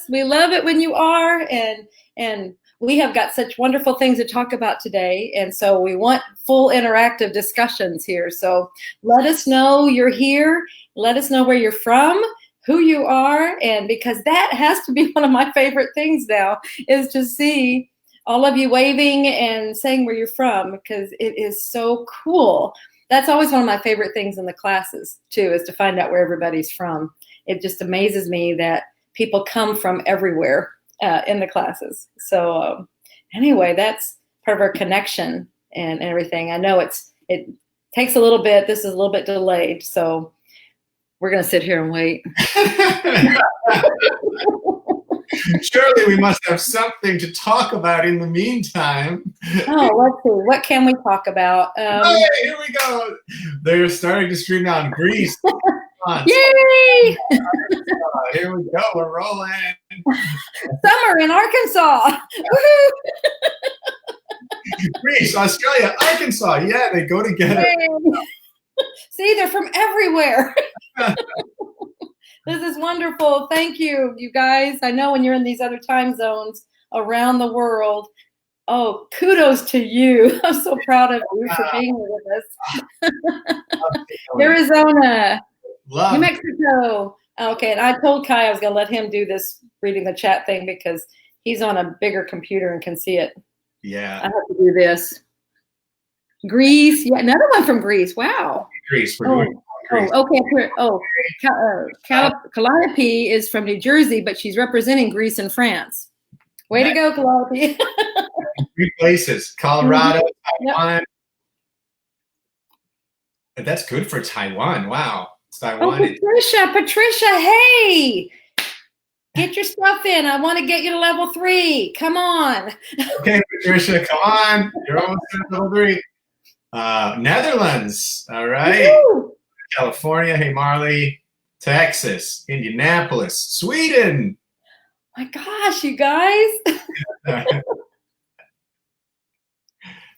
We love it when you are. And we have got such wonderful things to talk about today. And so we want full interactive discussions here. So let us know you're here. Let us know where you're from, who you are. And because that has to be one of my favorite things now, is to see all of you waving and saying where you're from, because it is so cool. That's always one of my favorite things in the classes too, is to find out where everybody's from. It just amazes me that people come from everywhere in the classes. So anyway, that's part of our connection and everything. I know it takes a little bit. This is a little bit delayed, so we're going to sit here and wait. Surely we must have something to talk about in the meantime. Oh, let's see. What can we talk about? Hey, here we go. They're starting to stream now in Greece. Yay! Here we go. We're rolling. Summer in Arkansas. Greece, Australia, Arkansas. Yeah, they go together. Yay. See, they're from everywhere. This is wonderful. Thank you, you guys. I know when you're in these other time zones around the world. Oh, kudos to you. I'm so proud of you for being here with us. Arizona, New Mexico. Okay, and I told Kai I was going to let him do this reading the chat thing because he's on a bigger computer and can see it. Yeah. I have to do this. Greece. Yeah, another one from Greece. Wow. Greece. We're doing Greece. Oh, okay. Calliope is from New Jersey, but she's representing Greece and France. Way to go, Calliope. 3 places: Colorado, Taiwan. Yep. That's good for Taiwan. Wow. Taiwan. Oh, Patricia, hey, get your stuff in. I want to get you to level 3. Come on. Okay, Patricia, come on. You're almost at level 3. Netherlands. All right. Woo! California. Hey, Marley. Texas. Indianapolis. Sweden. My gosh, you guys.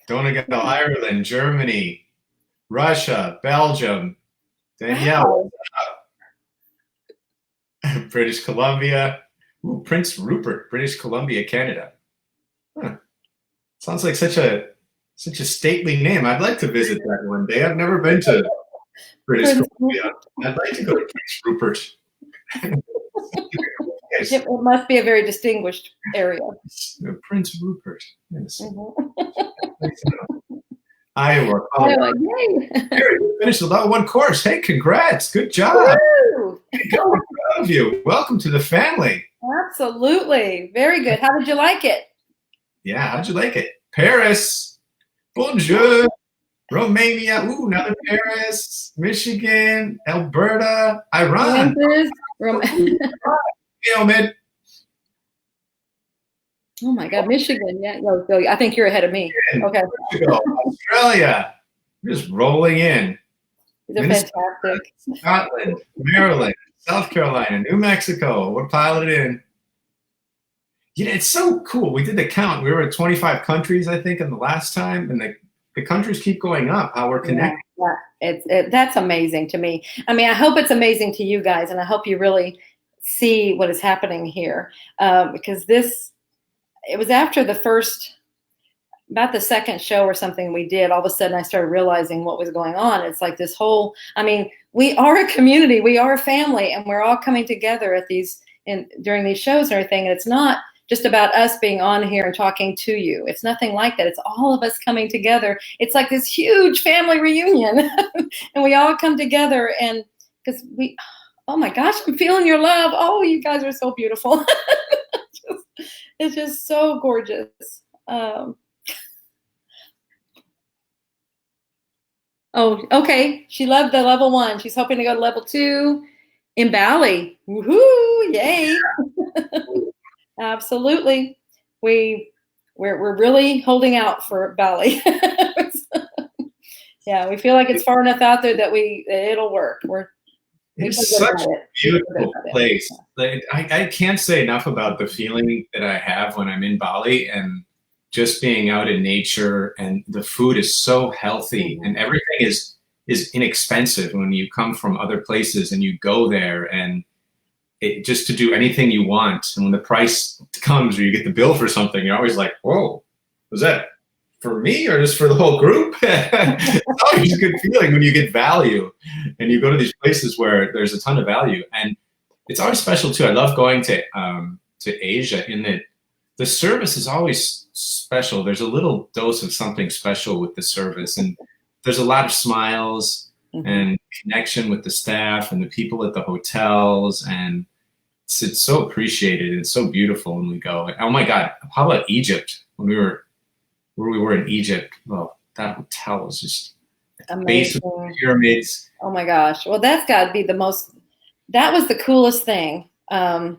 Donegal, Ireland. Germany. Russia. Belgium. Danielle. Wow. British Columbia. Ooh, Prince Rupert. British Columbia, Canada. Huh. Sounds like such a stately name. I'd like to visit that one day. I've never been to British Columbia. I'd like to go to Prince Rupert. Yes. It must be a very distinguished area. Prince Rupert. Yes. Mm-hmm. Iowa. Colorado. You finished the level 1 course. Hey, congrats. Good job. I'm proud of you. Welcome to the family. Absolutely. Very good. How did you like it? Yeah, how'd you like it? Paris. Bonjour. Romania. Ooh, another Paris. Michigan. Alberta. Iran. Oh my God, Michigan. Yeah, no, I think you're ahead of me. Okay. Australia. Just rolling in. These are fantastic. Scotland, Maryland, South Carolina, New Mexico. We're piloted in. Yeah, it's so cool. We did the count. We were at 25 countries, I think, in the last time, and the countries keep going up. How we're connected. Yeah, that's amazing to me. I mean, I hope it's amazing to you guys, and I hope you really see what is happening here, because it was after about the second show or something we did, all of a sudden I started realizing what was going on. It's like this whole, I mean, we are a community, we are a family, and we're all coming together at during these shows and everything. And it's not just about us being on here and talking to you. It's nothing like that. It's all of us coming together. It's like this huge family reunion and we all come together, and because oh my gosh, I'm feeling your love. Oh, you guys are so beautiful. It's just so gorgeous. Oh, okay. She loved the level 1. She's hoping to go to level 2 in Bali. Woohoo! Yay! Absolutely. We're really holding out for Bali. Yeah, we feel like it's far enough out there that it'll work. It's such a beautiful place. Like, I can't say enough about the feeling that I have when I'm in Bali and just being out in nature, and the food is so healthy and everything is inexpensive when you come from other places and you go there, and just to do anything you want. And when the price comes or you get the bill for something, you're always like, whoa, was that for me or just for the whole group? It's always a good feeling when you get value and you go to these places where there's a ton of value. And it's always special too. I love going to Asia in that the service is always special. There's a little dose of something special with the service, and there's a lot of smiles and connection with the staff and the people at the hotels, and it's so appreciated and so beautiful when we go. Oh my God, how about Egypt? When we were in Egypt, well, that hotel was just amazing. Base of the pyramids. Oh my gosh. Well, that's got to be that was the coolest thing. 'Cause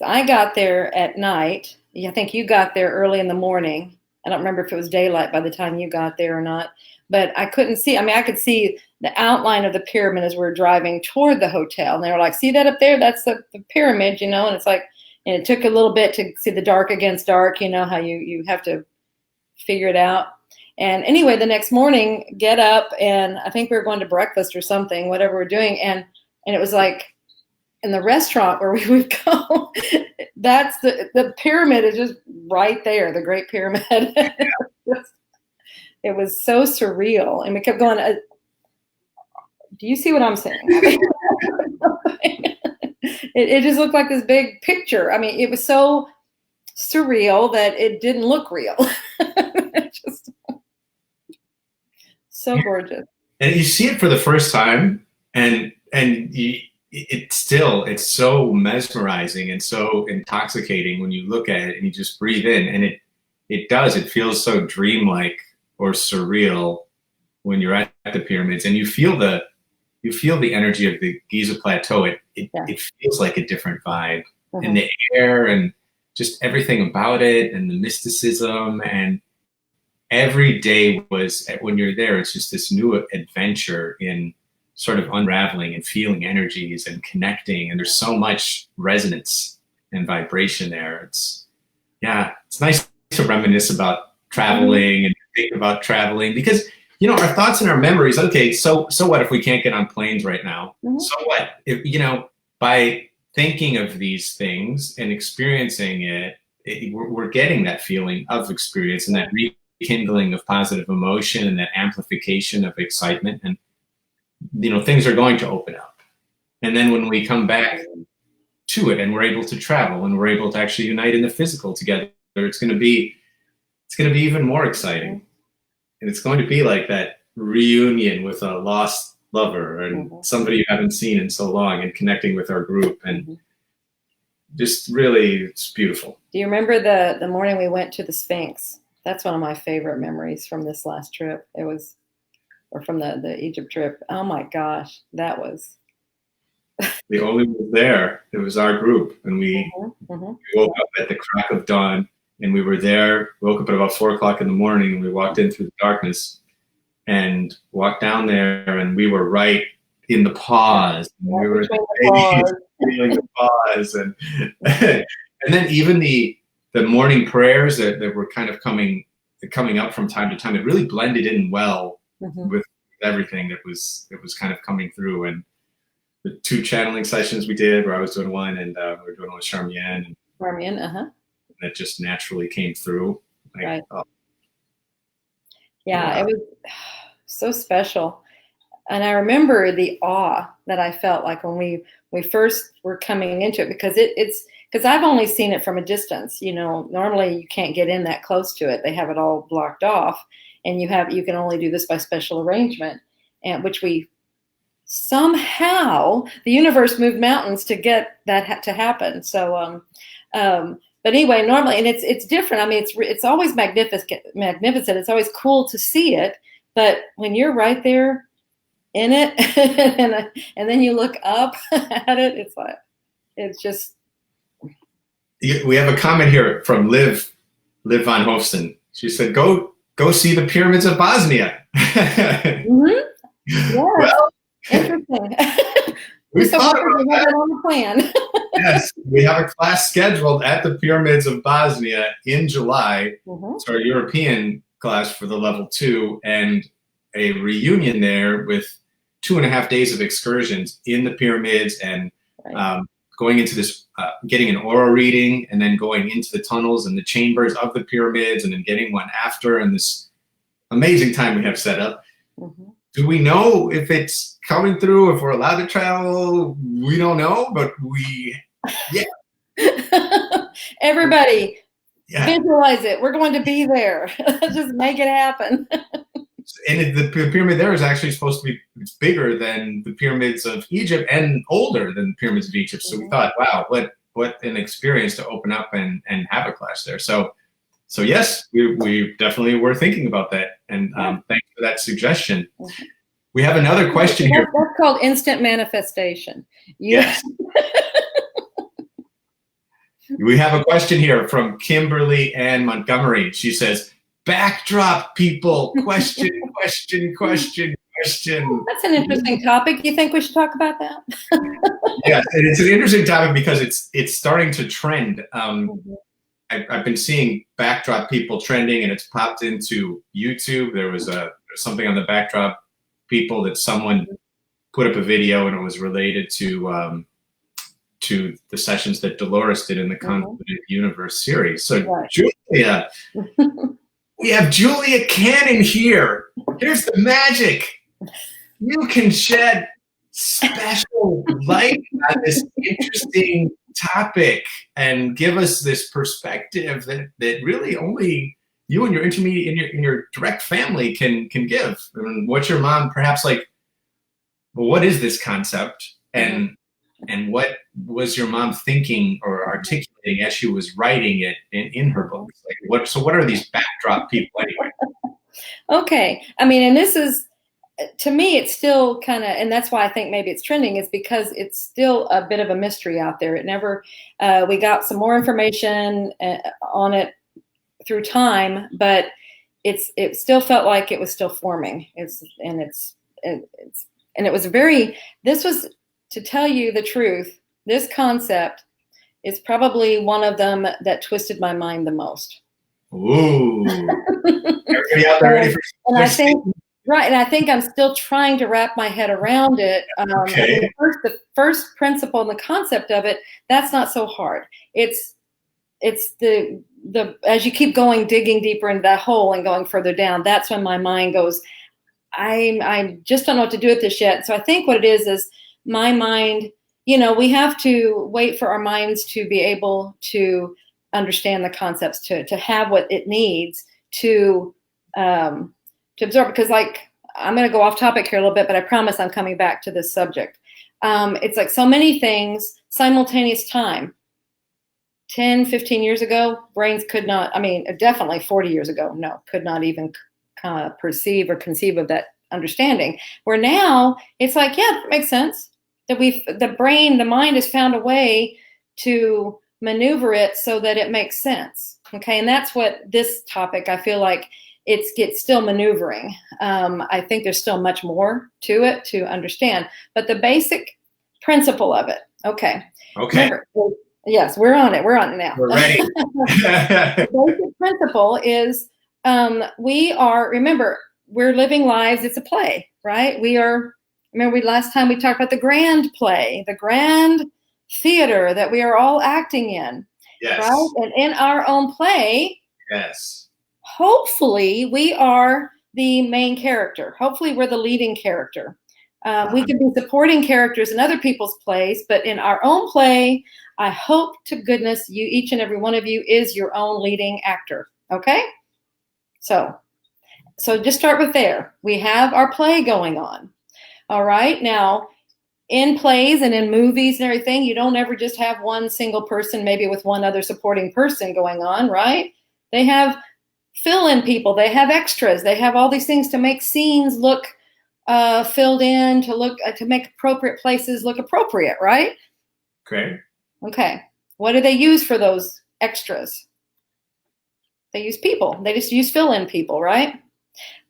I got there at night. I think you got there early in the morning. I don't remember if it was daylight by the time you got there or not, but I couldn't see. I mean, I could see the outline of the pyramid as we were driving toward the hotel. And they were like, see that up there? That's the pyramid, you know? And it's like, and it took a little bit to see the dark against dark, you know, how you have to figure it out. And anyway, the next morning, get up, and I think we were going to breakfast or something, whatever we're doing. And it was like in the restaurant where we would go, that's the pyramid is just right there, the Great Pyramid. It was so surreal. And we kept going, do you see what I'm saying? It just looked like this big picture. I mean, it was so surreal that it didn't look real. Just so gorgeous. And you see it for the first time, and it's so mesmerizing and so intoxicating when you look at it and you just breathe in, and it feels so dreamlike or surreal when you're at the pyramids, and you feel the energy of the Giza Plateau. It feels like a different vibe in the air and just everything about it, and the mysticism. And every day when you're there, it's just this new adventure in sort of unraveling and feeling energies and connecting. And there's so much resonance and vibration there. It's nice to reminisce about traveling and think about traveling, because, you know, our thoughts and our memories. Okay, so what if we can't get on planes right now? So what if, you know, by thinking of these things and experiencing it, we're getting that feeling of experience and that rekindling of positive emotion and that amplification of excitement. And, you know, things are going to open up. And then when we come back to it and we're able to travel and we're able to actually unite in the physical together, it's going to be even more exciting. And it's going to be like that reunion with a lost lover and somebody you haven't seen in so long, and connecting with our group, and just really, it's beautiful. Do you remember the morning we went to the Sphinx? That's one of my favorite memories from this last trip. Or from the Egypt trip. Oh my gosh, that was. The only one there, it was our group, and we woke up at the crack of dawn, and we were there. Woke up at about 4 o'clock in the morning, and we walked in through the darkness and walked down there, and we were right in the pause. And we were feeling the pause, and then even the morning prayers that were kind of coming up from time to time, it really blended in well with everything that was kind of coming through. And the 2 channeling sessions we did, where I was doing one, and we were doing one with Charmian. That just naturally came through. Right. Yeah, it was so special. And I remember the awe that I felt like when we first were coming into it, because it's because I've only seen it from a distance. You know, normally you can't get in that close to it. They have it all blocked off, and you can only do this by special arrangement, and which we somehow, the universe moved mountains to get that to happen. So, but anyway, normally, and it's different. I mean, it's always magnificent. It's always cool to see it, but when you're right there in it, and then you look up at it, it's like, it's just. We have a comment here from Liv van Hofsten. She said, "Go see the pyramids of Bosnia." Yeah. Well, interesting. We thought about that. On the plan. Yes, we have a class scheduled at the pyramids of Bosnia in July. It's our European class for the level 2, and a reunion there with 2.5 days of excursions in the pyramids and going into this, getting an aura reading, and then going into the tunnels and the chambers of the pyramids, and then getting one after, and this amazing time we have set up. Mm-hmm. Do we know if it's coming through, if we're allowed to travel? We don't know, but Everybody, visualize it. We're going to be there. Just make it happen. And the pyramid there is actually supposed to be, it's bigger than the pyramids of Egypt and older than the pyramids of Egypt. So we thought, wow, what an experience to open up and have a class there. So yes, we definitely were thinking about that. And thanks for that suggestion. We have another question here. That's called instant manifestation. Yes. We have a question here from Kimberly Ann Montgomery. She says, backdrop people, question. That's an interesting topic. You think we should talk about that? Yes, and it's an interesting topic because it's starting to trend. I've been seeing backdrop people trending, and it's popped into YouTube. There was something on the backdrop people that someone put up a video, and it was related to the sessions that Dolores did in the Convoluted Universe series. So Julia. We have Julia Cannon here. Here's the magic. You can shed special light on this interesting topic and give us this perspective that really only you and your intermediate in your direct family can give. I mean, what's your mom perhaps like? Well, what is this concept, and what was your mom thinking or articulating as she was writing it in her books? Like what are these backdrop people anyway? Okay. I mean, and this is, to me, it's still kind of, and that's why I think maybe it's trending, is because it's still a bit of a mystery out there. It never, we got some more information on it through time, but it still felt like it was still forming. This was, to tell you the truth, this concept is probably one of them that twisted my mind the most. Ooh. Everybody out there ready for and I think I'm still trying to wrap my head around it. Okay. The first principle and the concept of it, that's not so hard. It's the as you keep going, digging deeper into that hole and going further down, that's when my mind goes, I just don't know what to do with this yet. So I think what it is my mind, we have to wait for our minds to be able to understand the concepts, to have what it needs to absorb. Because I'm going to go off topic here a little bit, but I promise I'm coming back to this subject. It's like so many things, simultaneous time. 10, 15 years ago, brains could not, definitely 40 years ago, could not even perceive or conceive of that understanding. Where now it's like, yeah, that makes sense. That the mind has found a way to maneuver it so that it makes sense. Okay, and that's what this topic, I feel like it's still maneuvering. I think there's still much more to it to understand, but the basic principle of it. Okay. Remember, yes, we're on it. We're on it now. We're ready. The basic principle is remember, we're living lives. It's a play, right? Remember last time we talked about the grand play, the grand theater that we are all acting in. Yes. Right? And in our own play, yes, hopefully we are the main character. Hopefully we're the leading character. We can be supporting characters in other people's plays, but in our own play, I hope to goodness each and every one of you is your own leading actor. Okay? So just start with there. We have our play going on. All right. Now, in plays and in movies and everything, you don't ever just have one single person, maybe with one other supporting person going on, right? They have fill-in people. They have extras. They have all these things to make scenes look filled in, to make appropriate places look appropriate, right? Okay. What do they use for those extras? They use people. They just use fill-in people, right?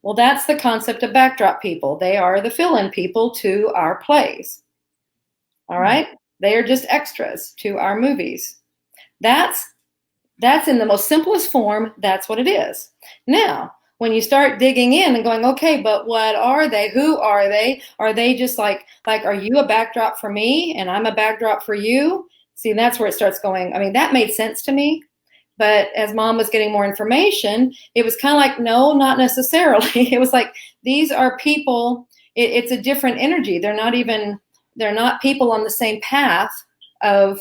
Well, that's the concept of backdrop people. They are the fill-in people to our plays. All right? They are just extras to our movies. That's in the most simplest form. That's what it is. Now, when you start digging in and going, okay, but what are they? Who are they? Are they just like, are you a backdrop for me and I'm a backdrop for you? See, that's where it starts going. I mean, that made sense to me. But as Mom was getting more information, it was kind of like, no, not necessarily. It was like, these are people. It's a different energy. They're not people on the same path of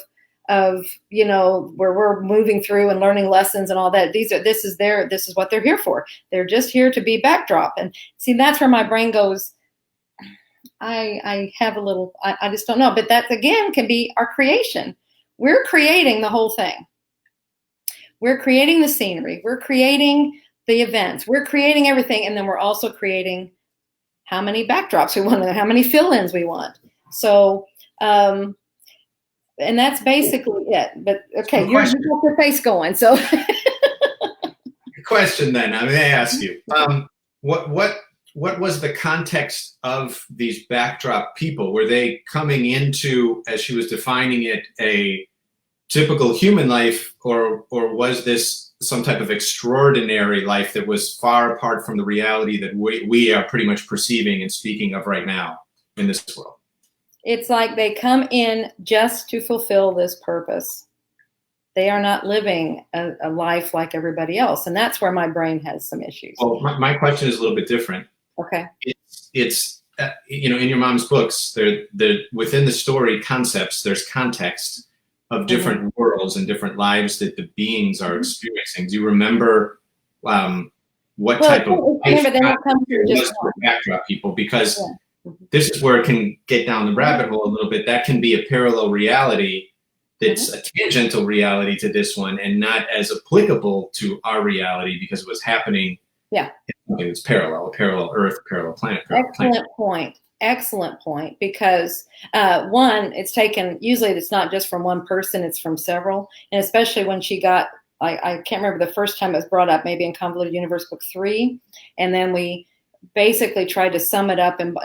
where we're moving through and learning lessons and all that. This is what they're here for. They're just here to be backdrop. And see, that's where my brain goes, I have a little, I just don't know. But that again can be our creation. We're creating the whole thing. We're creating the scenery. We're creating the events. We're creating everything. And then we're also creating how many backdrops we want, how many fill-ins we want. So, and that's basically it. But okay, you got your face going. So, question then. I may ask you, what was the context of these backdrop people? Were they coming into, as she was defining it, a typical human life, or was this some type of extraordinary life that was far apart from the reality that we are pretty much perceiving and speaking of right now in this world? It's like they come in just to fulfill this purpose. They are not living a life like everybody else. And that's where my brain has some issues. Well, my question is a little bit different. Okay. It's in your mom's books, within the story concepts, there's context of different worlds and different lives that the beings are experiencing. Do you remember what type of backdrop people? Because this is where it can get down the rabbit hole a little bit. That can be a parallel reality that's a tangential reality to this one and not as applicable to our reality because it was happening. Yeah. It's parallel, a parallel Earth, a parallel planet. Excellent point. Because one, it's taken, usually it's not just from one person, it's from several. And especially when she got, I can't remember the first time it was brought up, maybe in Convoluted Universe Book 3. And then we basically tried to sum it up in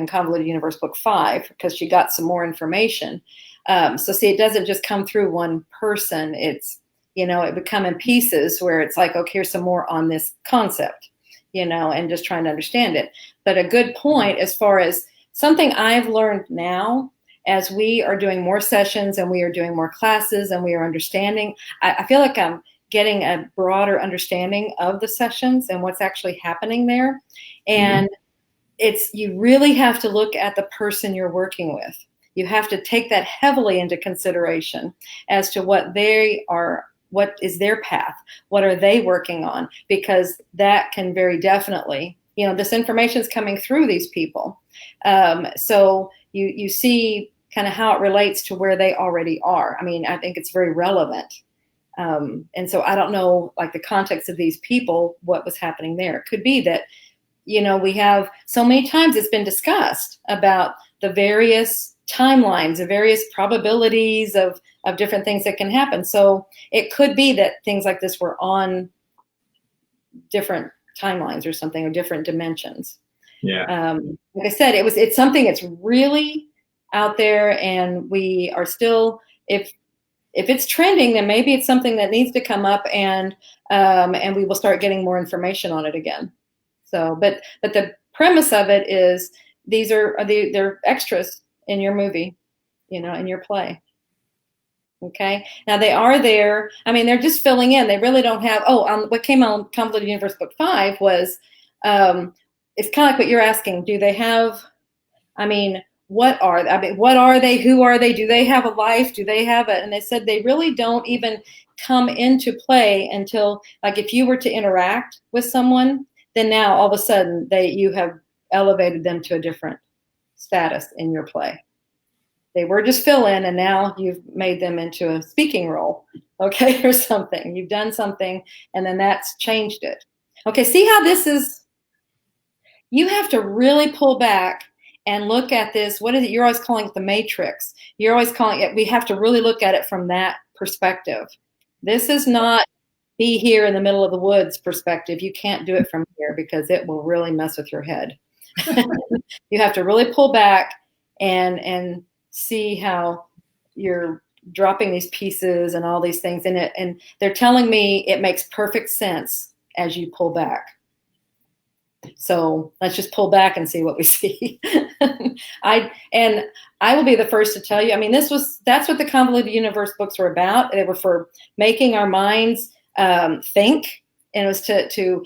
Convoluted Universe Book 5 because she got some more information. So see, it doesn't just come through one person. It's, it would come in pieces where it's like, okay, here's some more on this concept, and just trying to understand it. But a good point as far as something I've learned now as we are doing more sessions and we are doing more classes and we are understanding, I feel like I'm getting a broader understanding of the sessions and what's actually happening there. And you really have to look at the person you're working with. You have to take that heavily into consideration as to what is their path? What are they working on? Because that can very definitely, this information is coming through these people. So you see kind of how it relates to where they already are. I mean, I think it's very relevant. And so I don't know, like the context of these people, what was happening there. It could be that, we have so many times it's been discussed about the various timelines, the various probabilities of different things that can happen. So it could be that things like this were on different timelines or something, or different dimensions. Yeah. Like I said, it's something that's really out there, and we are still, if it's trending, then maybe it's something that needs to come up, and we will start getting more information on it again. So, but the premise of it is they're extras in your movie, in your play. Okay. Now they are there. I mean, they're just filling in. They really don't have. What came on Convoluted Universe Book 5 was, it's kind of like what you're asking. Do they have? I mean, what are they? Who are they? Do they have a life? Do they have it? And they said they really don't even come into play until, like, if you were to interact with someone, then now all of a sudden you have elevated them to a different status in your play. They were just fill in, and now you've made them into a speaking role, okay, or something. You've done something, and then that's changed it. Okay, see how this is? You have to really pull back and look at this. What is it? You're always calling it the matrix. You're always calling it, we have to really look at it from that perspective. This is not be here in the middle of the woods perspective. You can't do it from here because it will really mess with your head. You have to really pull back and see how you're dropping these pieces and all these things in it. And they're telling me it makes perfect sense as you pull back. So let's just pull back and see what we see. I will be the first to tell you, I mean, that's what the Convoluted Universe books were about. They were for making our minds think, and it was to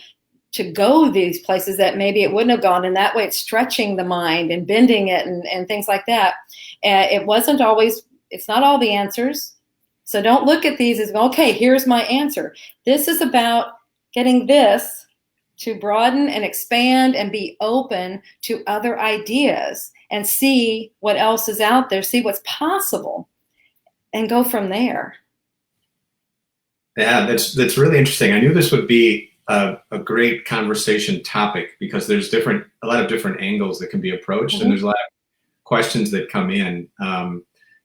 go these places that maybe it wouldn't have gone. And that way it's stretching the mind and bending it and things like that. It wasn't always, it's not all the answers. So don't look at these as, okay, here's my answer. This is about getting this to broaden and expand and be open to other ideas and see what else is out there, see what's possible, and go from there. Yeah, that's really interesting. I knew this would be a great conversation topic because there's a lot of different angles that can be approached, and there's a lot of questions that come in.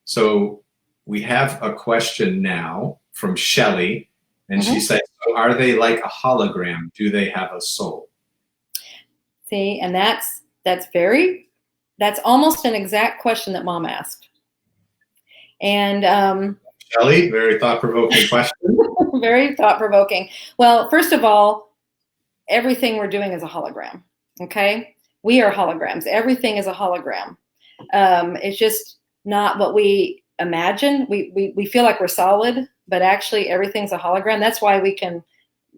So we have a question now from Shelley. And she said, so are they like a hologram? Do they have a soul? See, and that's almost an exact question that Mom asked. And Shelley, very thought-provoking question. Very thought-provoking. Well, first of all, everything we're doing is a hologram. Okay? We are holograms. Everything is a hologram. It's just not what we imagine. We feel like we're solid, but actually everything's a hologram. That's why we can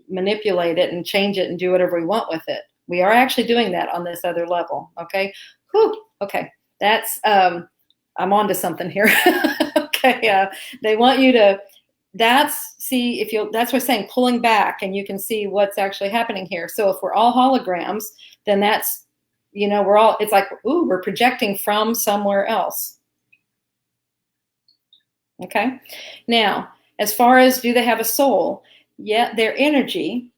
manipulate it and change it and do whatever we want with it. We are actually doing that on this other level. Okay. Whew. Okay. That's, I'm on to something here. Okay. They want you to, that's what I'm saying, pulling back, and you can see what's actually happening here. So if we're all holograms, then that's, it's like, ooh, we're projecting from somewhere else. Okay. Now, as far as do they have a soul? Yeah, their energy.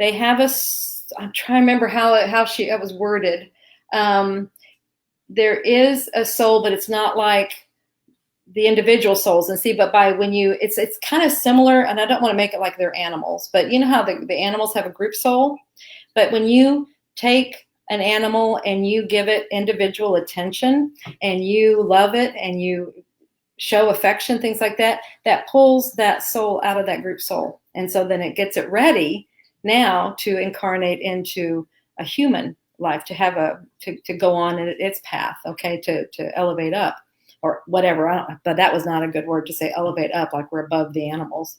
They have I'm trying to remember how it was worded. There is a soul, but it's not like the individual souls. And see, but it's kind of similar, and I don't want to make it like they're animals, but you know how the animals have a group soul? But when you take an animal and you give it individual attention and you love it and you show affection, things like that, that pulls that soul out of that group soul. And so then it gets it ready now to incarnate into a human life, to have to go on in its path, okay, to elevate up or whatever. I don't know, but that was not a good word to say, elevate up, like we're above the animals.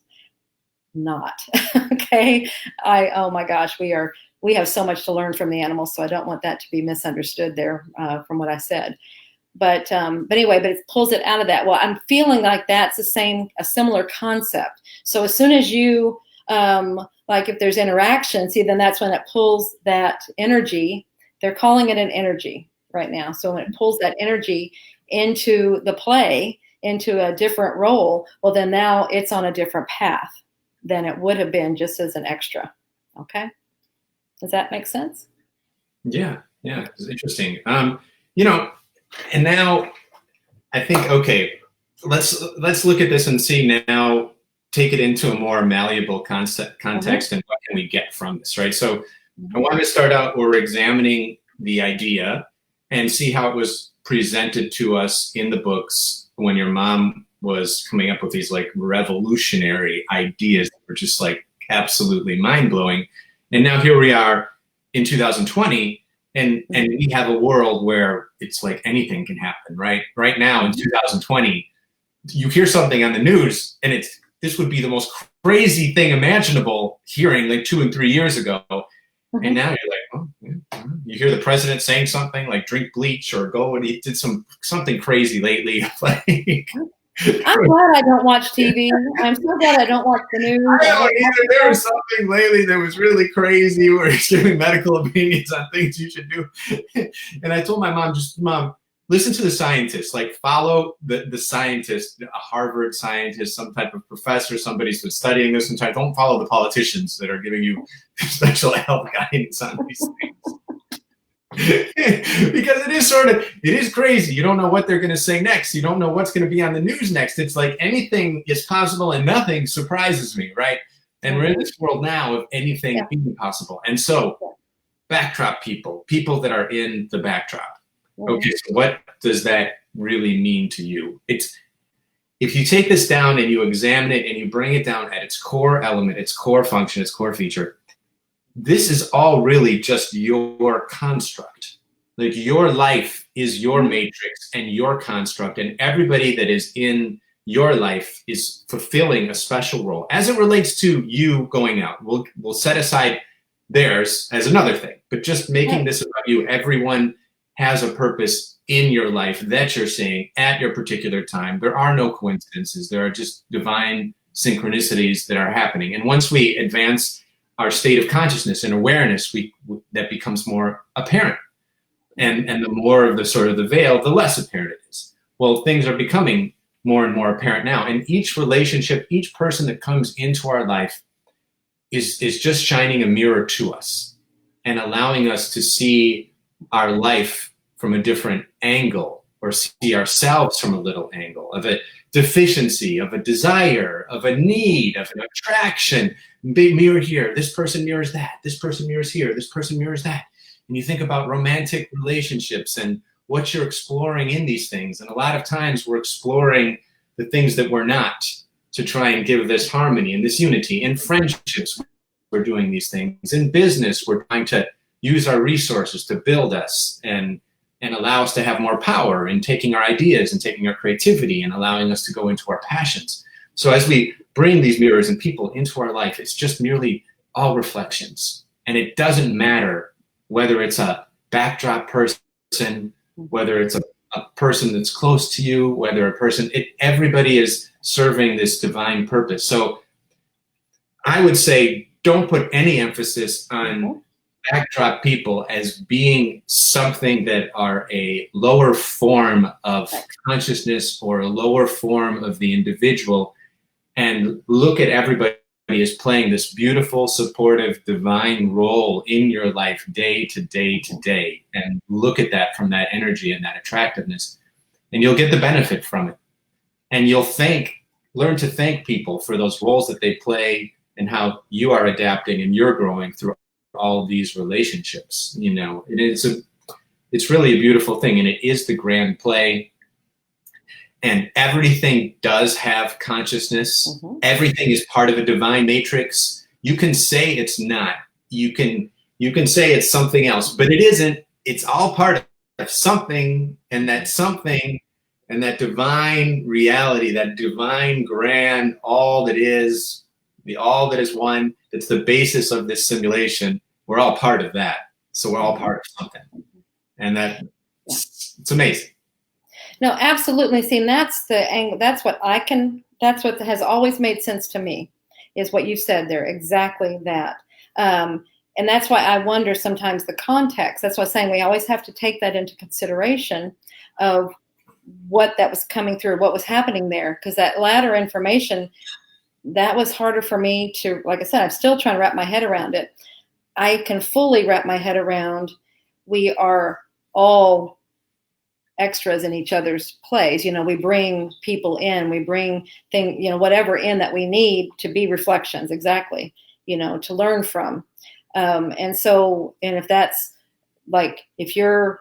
Not. Okay. Oh my gosh, we have so much to learn from the animals. So I don't want that to be misunderstood there from what I said. But anyway, but it pulls it out of that. Well, I'm feeling like that's a similar concept. So as soon as you, like if there's interaction, see, then that's when it pulls that energy. They're calling it an energy right now. So when it pulls that energy into the play, into a different role, well, then now it's on a different path than it would have been just as an extra. Okay. Does that make sense? Yeah. It's interesting. And now I think, okay, let's look at this and see now, take it into a more malleable context and what can we get from this, right? So I want to start out, we're examining the idea and see how it was presented to us in the books when your mom was coming up with these like revolutionary ideas that were just like absolutely mind-blowing. And now here we are in 2020. And we have a world where it's like anything can happen, right? Right now in 2020, you hear something on the news and this would be the most crazy thing imaginable hearing like 2 and 3 years ago. And now you're like, oh, yeah. You hear the president saying something like drink bleach or go, and he did something crazy lately. Like, I'm glad I don't watch TV. I'm so glad I don't watch the news. I don't either. There was something lately that was really crazy where he's giving medical opinions on things you should do. And I told my mom, Mom, listen to the scientists. Like, follow the scientist, a Harvard scientist, some type of professor, somebody who's been studying this entire. Don't follow the politicians that are giving you special health guidance on these things. Because it is crazy. You don't know what they're going to say next. You don't know what's going to be on the news next. It's like anything is possible and nothing surprises me, right? And we're in this world now of anything being possible. And so backdrop people that are in the backdrop. Okay, so what does that really mean to you? If you take this down and you examine it and you bring it down at its core element, its core function, its core feature, this is all really just your construct. Like your life is your matrix and your construct, and everybody that is in your life is fulfilling a special role. As it relates to you going out, we'll set aside theirs as another thing, but just making this about you, everyone has a purpose in your life that you're seeing at your particular time. There are no coincidences. There are just divine synchronicities that are happening. And once we advance our state of consciousness and awareness, that becomes more apparent. And the more of the sort of the veil, the less apparent it is. Well, things are becoming more and more apparent now. And each relationship, each person that comes into our life is just shining a mirror to us and allowing us to see our life from a different angle, or see ourselves from a little angle of a deficiency, of a desire, of a need, of an attraction. Big mirror here. This person mirrors that. This person mirrors here. This person mirrors that. And you think about romantic relationships and what you're exploring in these things. And a lot of times we're exploring the things that we're not, to try and give this harmony and this unity. In friendships, we're doing these things. In business, we're trying to use our resources to build us and allow us to have more power in taking our ideas and taking our creativity and allowing us to go into our passions. So as we bring these mirrors and people into our life, it's just merely all reflections. And it doesn't matter whether it's a backdrop person, whether it's a person that's close to you, whether a person, everybody is serving this divine purpose. So I would say don't put any emphasis on backdrop people as being something that are a lower form of consciousness or a lower form of the individual, and look at everybody as playing this beautiful, supportive, divine role in your life day to day to day, and look at that from that energy and that attractiveness, and you'll get the benefit from it. And you'll learn to thank people for those roles that they play and how you are adapting and you're growing through all of these relationships. You know, it's really a beautiful thing, and it is the grand play. And everything does have consciousness. Everything is part of a divine matrix. You can say it's not. You can say it's something else, but it isn't. It's all part of something, and that something and that divine reality, that divine grand all that is, the all that is one, that's the basis of this simulation. We're all part of that. So we're all part of something. And it's amazing. No, absolutely. See, and that's the angle. That's what has always made sense to me, is what you said there. Exactly that. And that's why I wonder sometimes the context. That's why I'm saying we always have to take that into consideration of what that was coming through, what was happening there. Because that latter information, that was harder for me to, like I said, I'm still trying to wrap my head around it. I can fully wrap my head around we are all extras in each other's plays. You know, we bring people in, we bring whatever in that we need to be reflections, exactly, to learn from. And if that's like, if you're,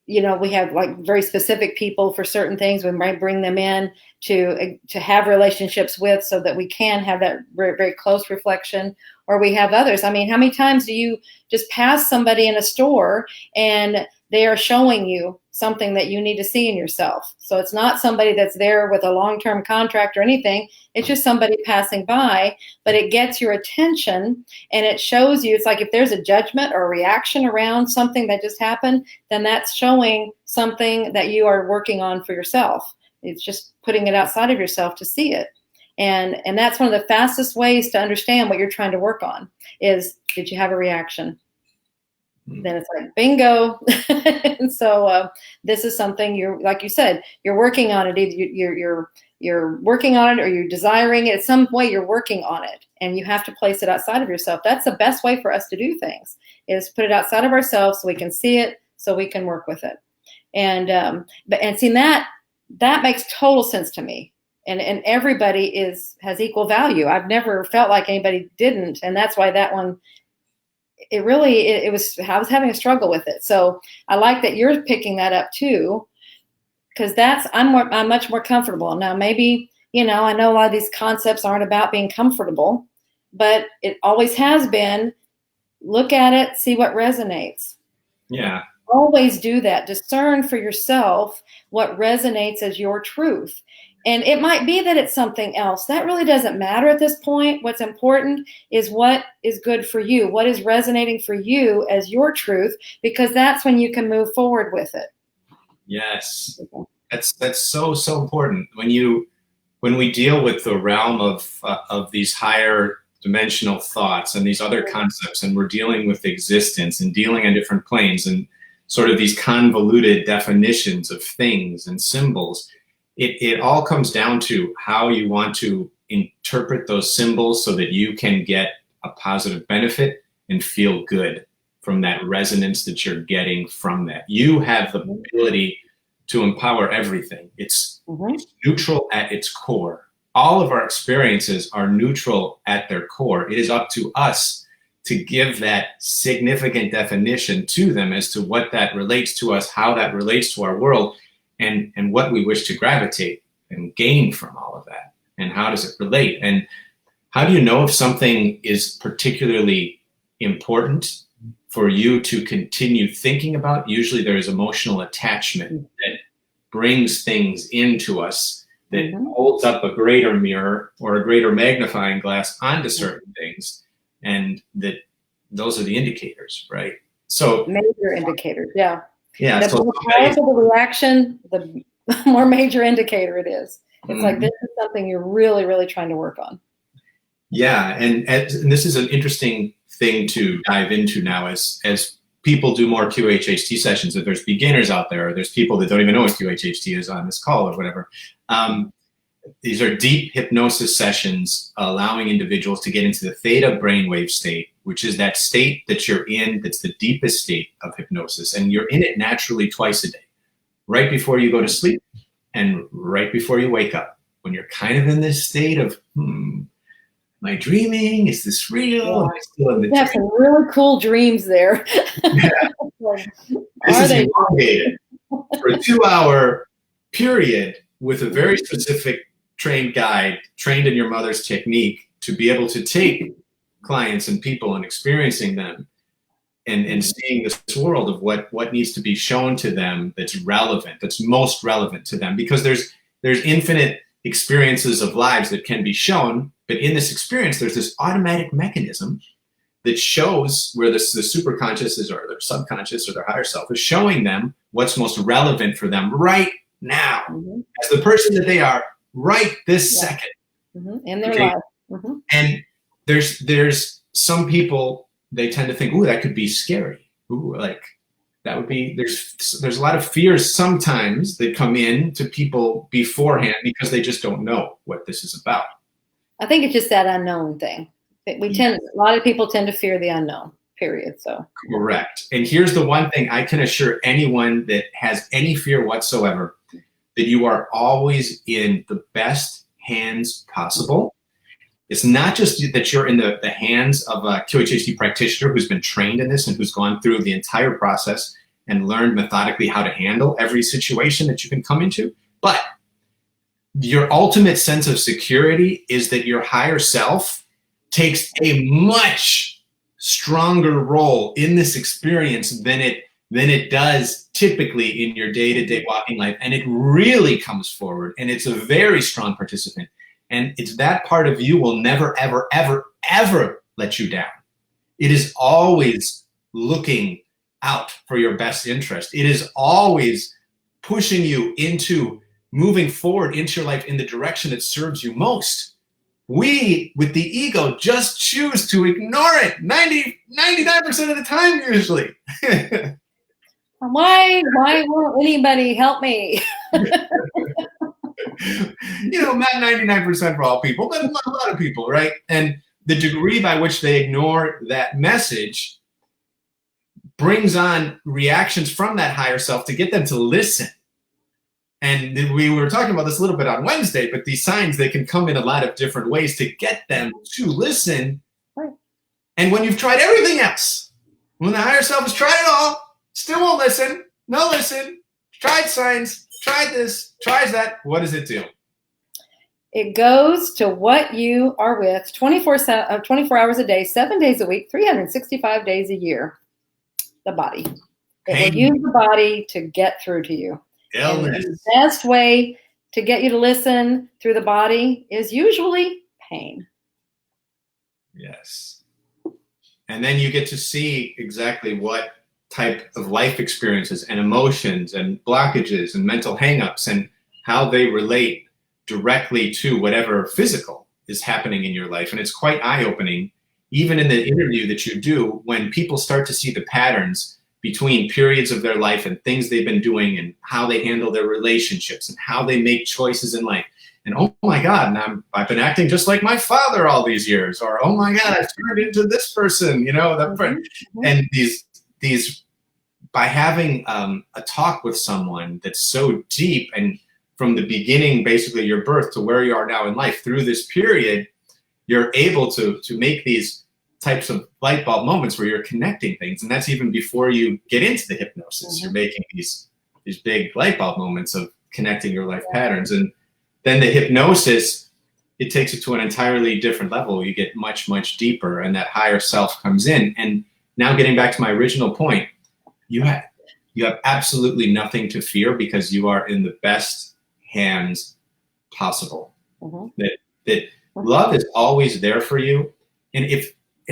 we have like very specific people for certain things, we might bring them in to have relationships with, so that we can have that very, very close reflection. Or we have others. I mean, how many times do you just pass somebody in a store and they are showing you something that you need to see in yourself? So it's not somebody that's there with a long-term contract or anything. It's just somebody passing by, but it gets your attention and it shows you. It's like if there's a judgment or a reaction around something that just happened, then that's showing something that you are working on for yourself. It's just putting it outside of yourself to see it. And that's one of the fastest ways to understand what you're trying to work on is, did you have a reaction? Then it's like, bingo. And so this is something you're, like you said, you're working on it. Either you're working on it or you're desiring it. Some way you're working on it, and you have to place it outside of yourself. That's the best way for us to do things, is put it outside of ourselves so we can see it, so we can work with it. And seeing that makes total sense to me. And everybody has equal value. I've never felt like anybody didn't. And that's why that one, I was having a struggle with it. So I like that you're picking that up too, because I'm much more comfortable. Now, maybe, I know a lot of these concepts aren't about being comfortable, but it always has been Look at it, see what resonates. Yeah. Always do that. Discern for yourself what resonates as your truth. And it might be that it's something else. That really doesn't matter at this point. What's important is what is good for you, what is resonating for you as your truth, because that's when you can move forward with it. Yes. That's so important. When we deal with the realm of these higher dimensional thoughts and these other concepts, and we're dealing with existence and dealing on different planes and sort of these convoluted definitions of things and symbols, it all comes down to how you want to interpret those symbols so that you can get a positive benefit and feel good from that resonance that you're getting from that. You have the ability to empower everything. It's neutral at its core. All of our experiences are neutral at their core. It is up to us to give that significant definition to them as to what that relates to us, how that relates to our world, and what we wish to gravitate and gain from all of that. And how does it relate? And how do you know if something is particularly important for you to continue thinking about? Usually there is emotional attachment that brings things into us that holds up a greater mirror or a greater magnifying glass onto certain things, and those are the indicators, right? So major indicators, yeah. The so more powerful the reaction, the more major indicator it is. It's like, this is something you're really, really trying to work on. Yeah, and this is an interesting thing to dive into now as people do more QHHT sessions. If there's beginners out there, or there's people that don't even know what QHHT is on this call or whatever. These are deep hypnosis sessions allowing individuals to get into the theta brainwave state, which is that state that you're in that's the deepest state of hypnosis. And you're in it naturally twice a day, right before you go to sleep and right before you wake up, when you're kind of in this state of, am I dreaming? Is this real? Yeah. Am I still in the You have some really cool dreams there. Yeah. This is elongated for a 2-hour period with a very specific trained guide, trained in your mother's technique, to be able to take clients and people and experiencing them and seeing this world of what needs to be shown to them that's relevant, that's most relevant to them. Because there's infinite experiences of lives that can be shown, but in this experience, there's this automatic mechanism that shows where the superconscious is, or their subconscious or their higher self is showing them what's most relevant for them right now, as the person that they are right this second in their life. And there's some people, they tend to think, ooh, that could be scary. Ooh, like that would be, there's a lot of fears sometimes that come in to people beforehand because they just don't know what this is about. I think it's just that unknown thing. A lot of people tend to fear the unknown, period. So correct. And here's the one thing I can assure anyone that has any fear whatsoever, that you are always in the best hands possible. It's not just that you're in the hands of a QHHT practitioner who's been trained in this and who's gone through the entire process and learned methodically how to handle every situation that you can come into, but your ultimate sense of security is that your higher self takes a much stronger role in this experience than it does typically in your day-to-day walking life. And it really comes forward, and it's a very strong participant. And it's that part of you will never, ever, ever, ever let you down. It is always looking out for your best interest. It is always pushing you into moving forward into your life in the direction that serves you most. We, with the ego, just choose to ignore it 99% of the time, usually. Why won't anybody help me? Not 99% for all people, but a lot of people, right? And the degree by which they ignore that message brings on reactions from that higher self to get them to listen. And we were talking about this a little bit on Wednesday, but these signs, they can come in a lot of different ways to get them to listen. Right. And when you've tried everything else, when the higher self has tried it all, still won't listen, no listen, tried signs, tried this, tries that, what does it do? It goes to what you are with 24 hours a day, 7 days a week, 365 days a year. The body. It will use the body to get through to you. Illness. And the best way to get you to listen through the body is usually pain. Yes. And then you get to see exactly what type of life experiences and emotions and blockages and mental hangups and how they relate directly to whatever physical is happening in your life. And it's quite eye-opening, even in the interview that you do, when people start to see the patterns between periods of their life and things they've been doing and how they handle their relationships and how they make choices in life. And oh my God, and I've been acting just like my father all these years, or oh my God, I've turned into this person, you know, and these by having a talk with someone that's so deep and from the beginning, basically your birth to where you are now in life through this period, you're able to make these types of light bulb moments where you're connecting things. And that's even before you get into the hypnosis. You're making these big light bulb moments of connecting your life patterns. And then the hypnosis, it takes it to an entirely different level. You get much, much deeper, and that higher self comes in. And now getting back to my original point, you have absolutely nothing to fear because you are in the best hands possible. That love is always there for you. And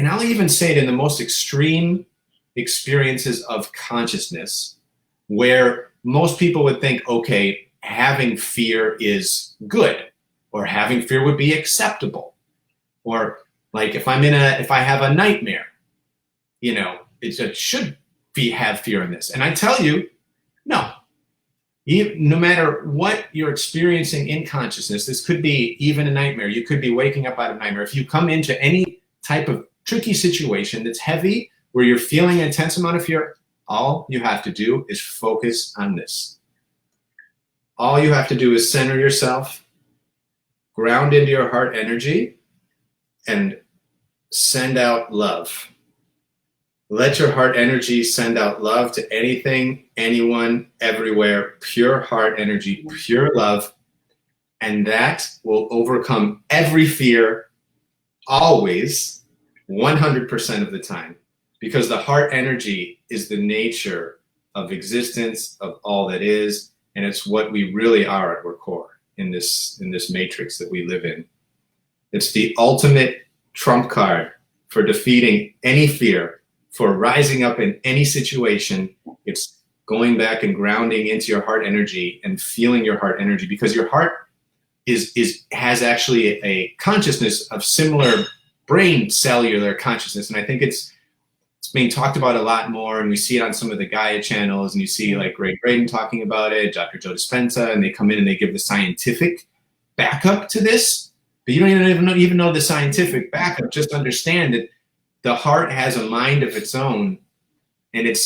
I'll even say it in the most extreme experiences of consciousness, where most people would think, okay, having fear is good, or having fear would be acceptable. Or like if I have a nightmare, you know, it should have fear in this. And I tell you, no. No matter what you're experiencing in consciousness, this could be even a nightmare. You could be waking up out of a nightmare. If you come into any type of tricky situation that's heavy, where you're feeling an intense amount of fear, all you have to do is focus on this. All you have to do is center yourself, ground into your heart energy, and send out love. Let your heart energy send out love to anything, anyone, everywhere. Pure heart energy, pure love. And that will overcome every fear, always, 100% of the time. Because the heart energy is the nature of existence, of all that is. And it's what we really are at our core in this matrix that we live in. It's the ultimate trump card for defeating any fear, for rising up in any situation. It's going back and grounding into your heart energy and feeling your heart energy, because your heart has actually a consciousness of similar brain cellular consciousness. And I think it's being talked about a lot more, and we see it on some of the Gaia channels, and you see like Ray Graydon talking about it, Dr. Joe Dispenza, and they come in and they give the scientific backup to this, but you don't even know the scientific backup. Just understand that the heart has a mind of its own, and it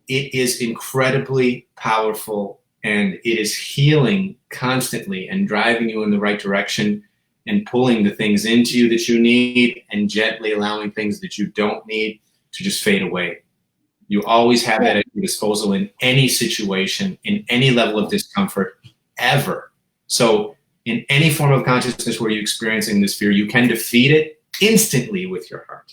is incredibly powerful, and it is healing constantly and driving you in the right direction and pulling the things into you that you need and gently allowing things that you don't need to just fade away. You always have that at your disposal in any situation, in any level of discomfort, ever. So in any form of consciousness where you're experiencing this fear, you can defeat it instantly with your heart.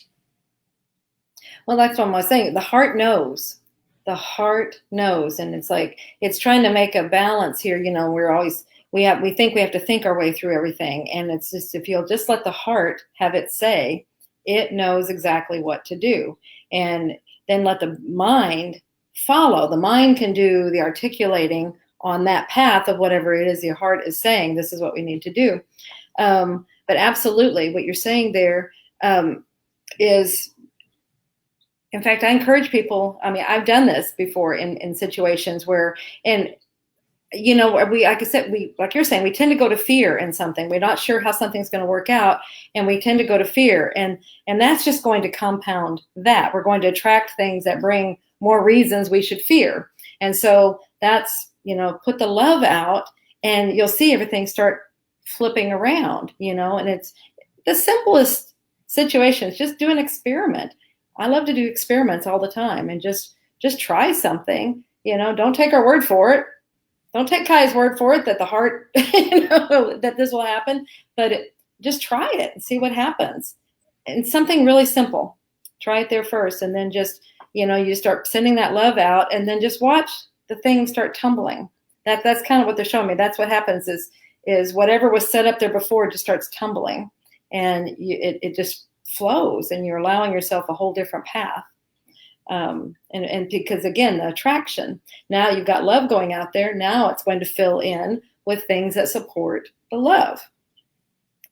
Well, that's what I was saying. The heart knows. The heart knows. And it's like, it's trying to make a balance here. You know, we think we have to think our way through everything. And it's just, if you'll just let the heart have its say, it knows exactly what to do. And then let the mind follow. The mind can do the articulating on that path of whatever it is your heart is saying, this is what we need to do. But absolutely, what you're saying there is, in fact, I encourage people, I mean, I've done this before in situations where, and you know, like I said, like you're saying, we tend to go to fear in something. We're not sure how something's going to work out, and we tend to go to fear, and that's just going to compound that. We're going to attract things that bring more reasons we should fear. And so that's, you know, put the love out, and you'll see everything start flipping around, you know. And it's the simplest situations. Just do an experiment. I love to do experiments all the time, and just try something. You know, don't take our word for it. Don't take Kai's word for it that the heart, that this will happen, but just try it and see what happens. And something really simple. Try it there first, and then just, you start sending that love out, and then just watch the things start tumbling. That's kind of what they're showing me. That's what happens is whatever was set up there before just starts tumbling, and it just flows, and you're allowing yourself a whole different path. And because again, the attraction, now you've got love going out there. Now it's going to fill in with things that support the love.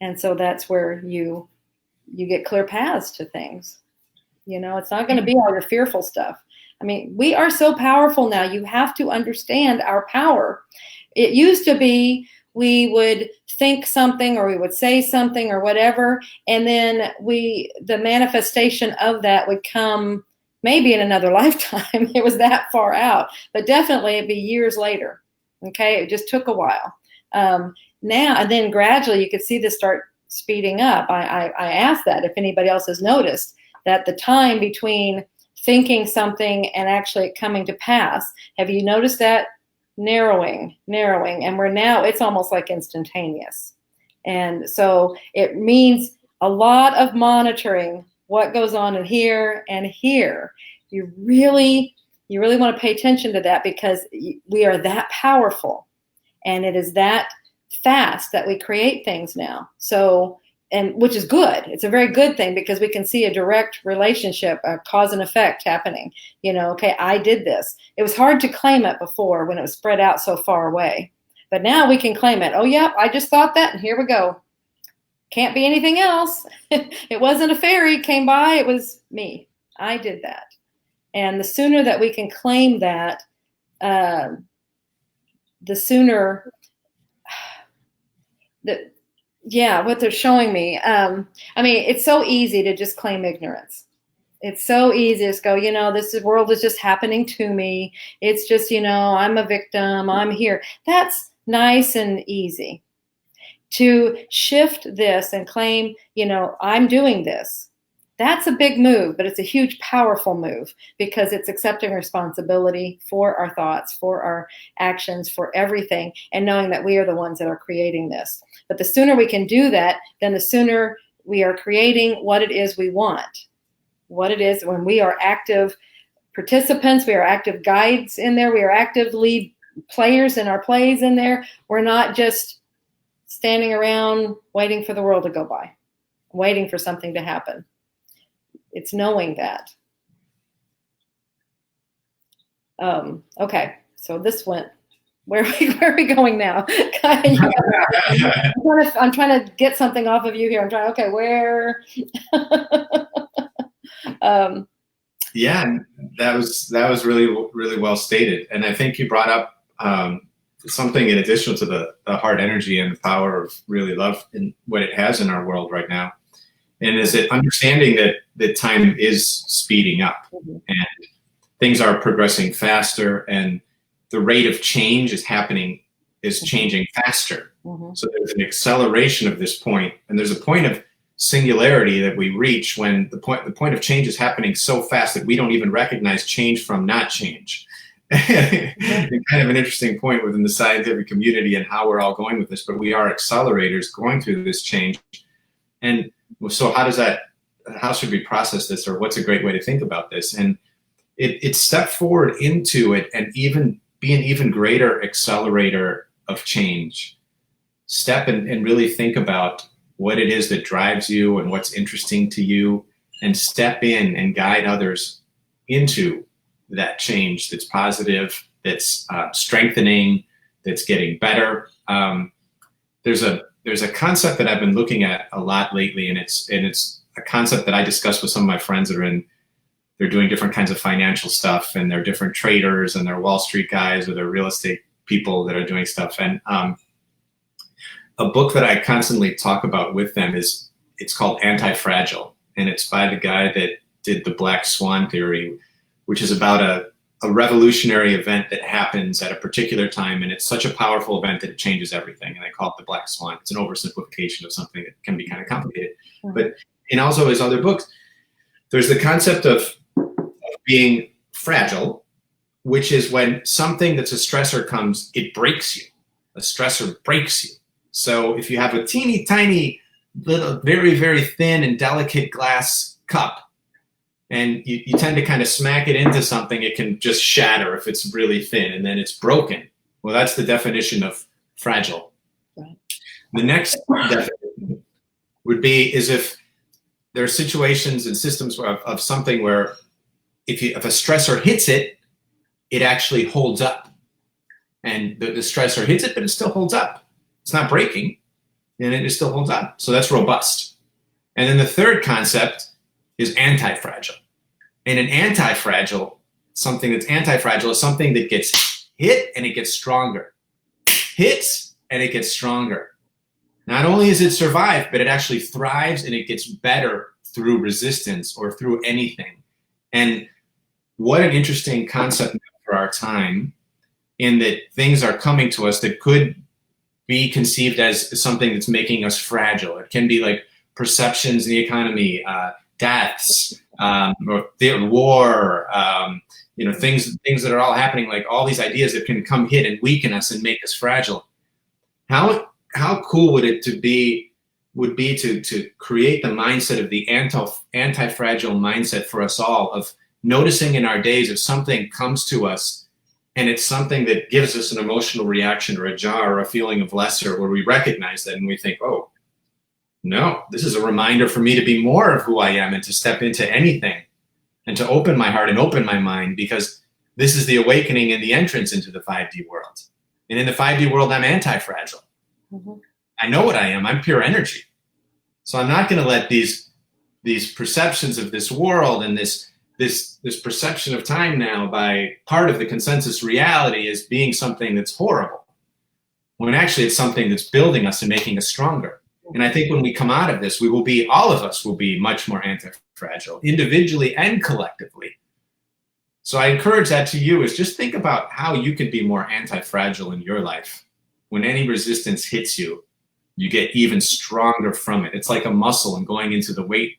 And so that's where you get clear paths to things. It's not going to be all your fearful stuff. I mean, we are so powerful now. You have to understand our power. It used to be we would think something, or we would say something or whatever, and then the manifestation of that would come maybe in another lifetime. It was that far out, but definitely it'd be years later. Okay. It just took a while. Now, and then gradually you could see this start speeding up. I asked that if anybody else has noticed that the time between thinking something and actually it coming to pass, have you noticed that narrowing, and it's almost like instantaneous. And so it means a lot of monitoring what goes on in here and here. You really want to pay attention to that, because we are that powerful, and it is that fast that we create things now. So, and which is good. It's a very good thing, because we can see a direct relationship, a cause and effect happening. Okay, I did this. It was hard to claim it before when it was spread out so far away, but now we can claim it. Oh yeah, I just thought that, and here we go. Can't be anything else. It wasn't a fairy came by. It was me. I did that. And the sooner that we can claim that, the sooner what they're showing me. I mean, it's so easy to just claim ignorance. It's so easy to go, this world is just happening to me. It's just, I'm a victim. I'm here. That's nice and easy. To shift this and claim, I'm doing this. That's a big move, but it's a huge, powerful move, because it's accepting responsibility for our thoughts, for our actions, for everything, and knowing that we are the ones that are creating this. But the sooner we can do that, then the sooner we are creating what it is we want. What it is when we are active participants, we are active guides in there, we are active lead players in our plays in there. We're not just standing around waiting for the world to go by, waiting for something to happen. It's knowing that. Okay, so this went, where are we going now? I'm trying to get something off of you here. Okay, where? Yeah, that was really, really well stated. And I think you brought up something in addition to the heart energy and the power of really love and what it has in our world right now. And is it understanding that time is speeding up, mm-hmm. and things are progressing faster, and the rate of change is changing faster. Mm-hmm. So there's an acceleration of this point, and there's a point of singularity that we reach when the point of change is happening so fast that we don't even recognize change from not change. And kind of an interesting point within the scientific community and how we're all going with this, but we are accelerators going through this change. And so how should we process this, or what's a great way to think about this? And it step forward into it and even be an even greater accelerator of change. Step and really think about what it is that drives you and what's interesting to you, and step in and guide others into that change that's positive, that's strengthening, that's getting better. There's a concept that I've been looking at a lot lately, and it's a concept that I discuss with some of my friends that they're doing different kinds of financial stuff, and they're different traders, and they're Wall Street guys, or they're real estate people that are doing stuff. And a book that I constantly talk about with them it's called Anti-Fragile, and it's by the guy that did the Black Swan theory, which is about a revolutionary event that happens at a particular time, and it's such a powerful event that it changes everything. And I call it the Black Swan. It's an oversimplification of something that can be kind of complicated. Mm-hmm. But in also his other books, there's the concept of being fragile which is when something that's a stressor comes, it breaks you. A stressor breaks you. So if you have a teeny tiny little, very, very thin and delicate glass cup, and you tend to kind of smack it into something, it can just shatter if it's really thin, and then it's broken. Well, that's the definition of fragile. Right. The next definition would be is if there are situations and systems of something where if a stressor hits it, it actually holds up. And the stressor hits it, but it still holds up. It's not breaking, and it still holds up. So that's robust. And then the third concept is anti-fragile. And an anti-fragile, something that's anti-fragile is something that gets hit and it gets stronger. Hits and it gets stronger. Not only does it survive, but it actually thrives and it gets better through resistance or through anything. And what an interesting concept for our time, in that things are coming to us that could be conceived as something that's making us fragile. It can be like perceptions in the economy, deaths, or war, things that are all happening, like all these ideas that can come hit and weaken us and make us fragile. How cool would it be to create the mindset of the anti-fragile mindset for us all, of noticing in our days if something comes to us and it's something that gives us an emotional reaction or a jar or a feeling of lesser, where we recognize that and we think, oh, no, this is a reminder for me to be more of who I am and to step into anything and to open my heart and open my mind, because this is the awakening and the entrance into the 5D world. And in the 5D world, I'm anti-fragile. Mm-hmm. I know what I am. I'm pure energy. So I'm not going to let these perceptions of this world and this perception of time now by part of the consensus reality as being something that's horrible, when actually it's something that's building us and making us stronger. And I think when we come out of this, all of us will be much more anti-fragile, individually and collectively. So I encourage that to you, is just think about how you can be more anti-fragile in your life. When any resistance hits you, you get even stronger from it. It's like a muscle, and going into the weight,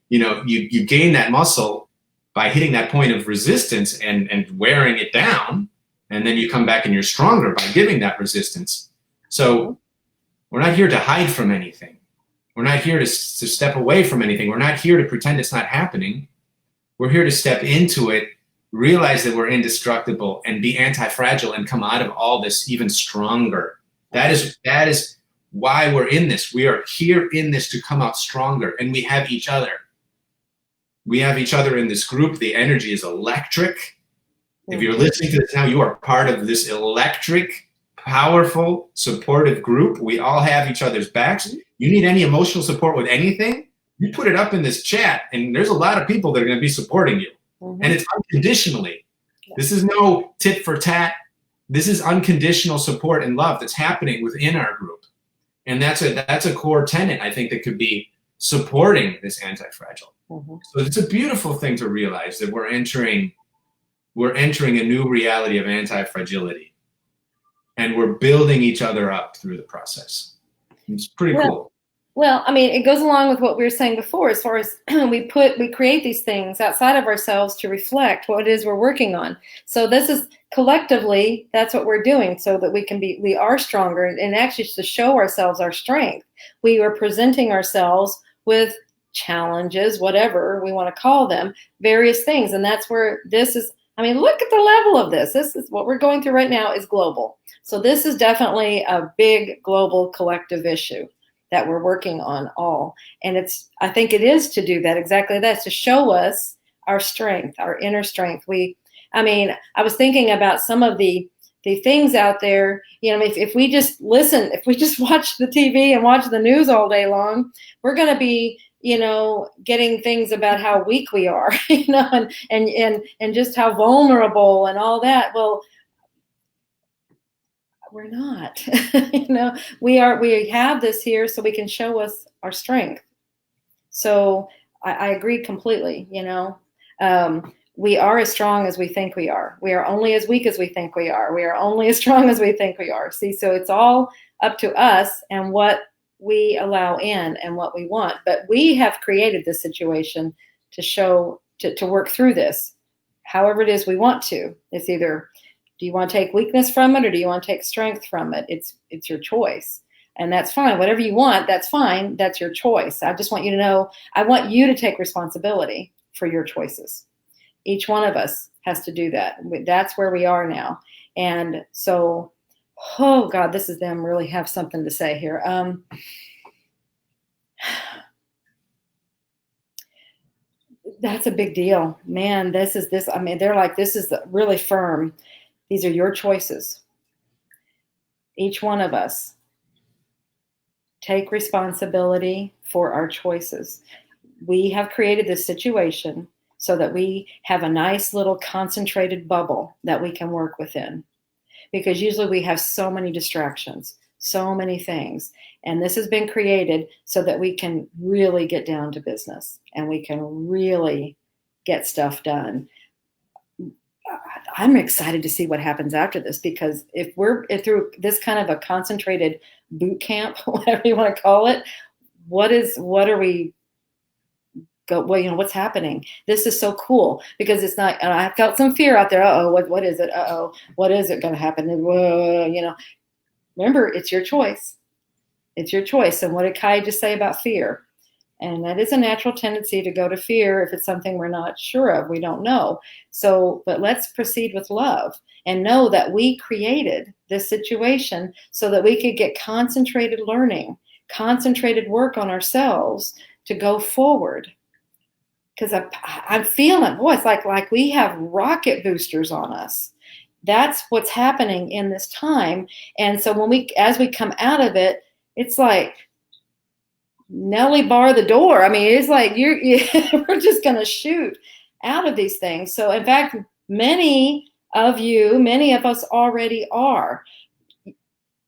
you gain that muscle by hitting that point of resistance and wearing it down, and then you come back and you're stronger by giving that resistance. So we're not here to hide from anything. We're not here to step away from anything. We're not here to pretend it's not happening. We're here to step into it, realize that we're indestructible, and be anti-fragile and come out of all this even stronger. That is why we're in this. We are here in this to come out stronger, and we have each other. We have each other in this group. The energy is electric. If you're listening to this now, you are part of this electric, powerful, supportive group. We all have each other's backs. You need any emotional support with anything, you put it up in this chat, and there's a lot of people that are going to be supporting you. Mm-hmm. And it's unconditionally. Yeah. This is no tit for tat. This is unconditional support and love that's happening within our group. And that's a core tenet, I think, that could be supporting this anti-fragile. Mm-hmm. So it's a beautiful thing to realize that we're entering a new reality of anti-fragility. And we're building each other up through the process. It's pretty cool. Well, I mean, it goes along with what we were saying before, as far as we create these things outside of ourselves to reflect what it is we're working on. So this is collectively, that's what we're doing, so that we are stronger, and actually to show ourselves our strength. We are presenting ourselves with challenges, whatever we want to call them, various things. And that's where this is, I mean, look at the level of this. This is what we're going through right now is global. So this is definitely a big global collective issue that we're working on all. And I think it is to do that, exactly that, to show us our strength, our inner strength. I was thinking about some of the things out there, if we just listen, if we just watch the TV and watch the news all day long, we're going to be, getting things about how weak we are, and just how vulnerable and all that. Well, we're not, we have this here so we can show us our strength. So I agree completely, we are as strong as we think we are. We are only as weak as we think we are. We are only as strong as we think we are. See, so it's all up to us and what we allow in and what we want. But we have created this situation to work through this. however it is we want to. It's either, do you want to take weakness from it, or do you want to take strength from it? It's your choice. And that's fine. Whatever you want, that's fine. That's your choice. I just want you to know, I want you to take responsibility for your choices. Each one of us has to do that. That's where we are now. And so, oh God, this is them really have something to say here. That's a big deal, man. I mean, they're like, this is really firm. These are your choices. Each one of us take responsibility for our choices. We have created this situation so that we have a nice little concentrated bubble that we can work within. Because usually we have so many distractions, so many things. And this has been created so that we can really get down to business and we can really get stuff done. I'm excited to see what happens after this, because if we're through this kind of a concentrated boot camp, whatever you want to call it, what's happening? This is so cool, because it's not, I felt some fear out there. What is it? What is it going to happen? Remember, it's your choice. It's your choice. And what did Kai just say about fear? And that is a natural tendency to go to fear if it's something we're not sure of, we don't know. So, but let's proceed with love and know that we created this situation so that we could get concentrated learning, concentrated work on ourselves to go forward. Because I'm feeling, boy, it's like we have rocket boosters on us. That's what's happening in this time. And so as we come out of it, it's like, Nelly bar the door. I mean, it's like we're just going to shoot out of these things. So in fact, many of us already are.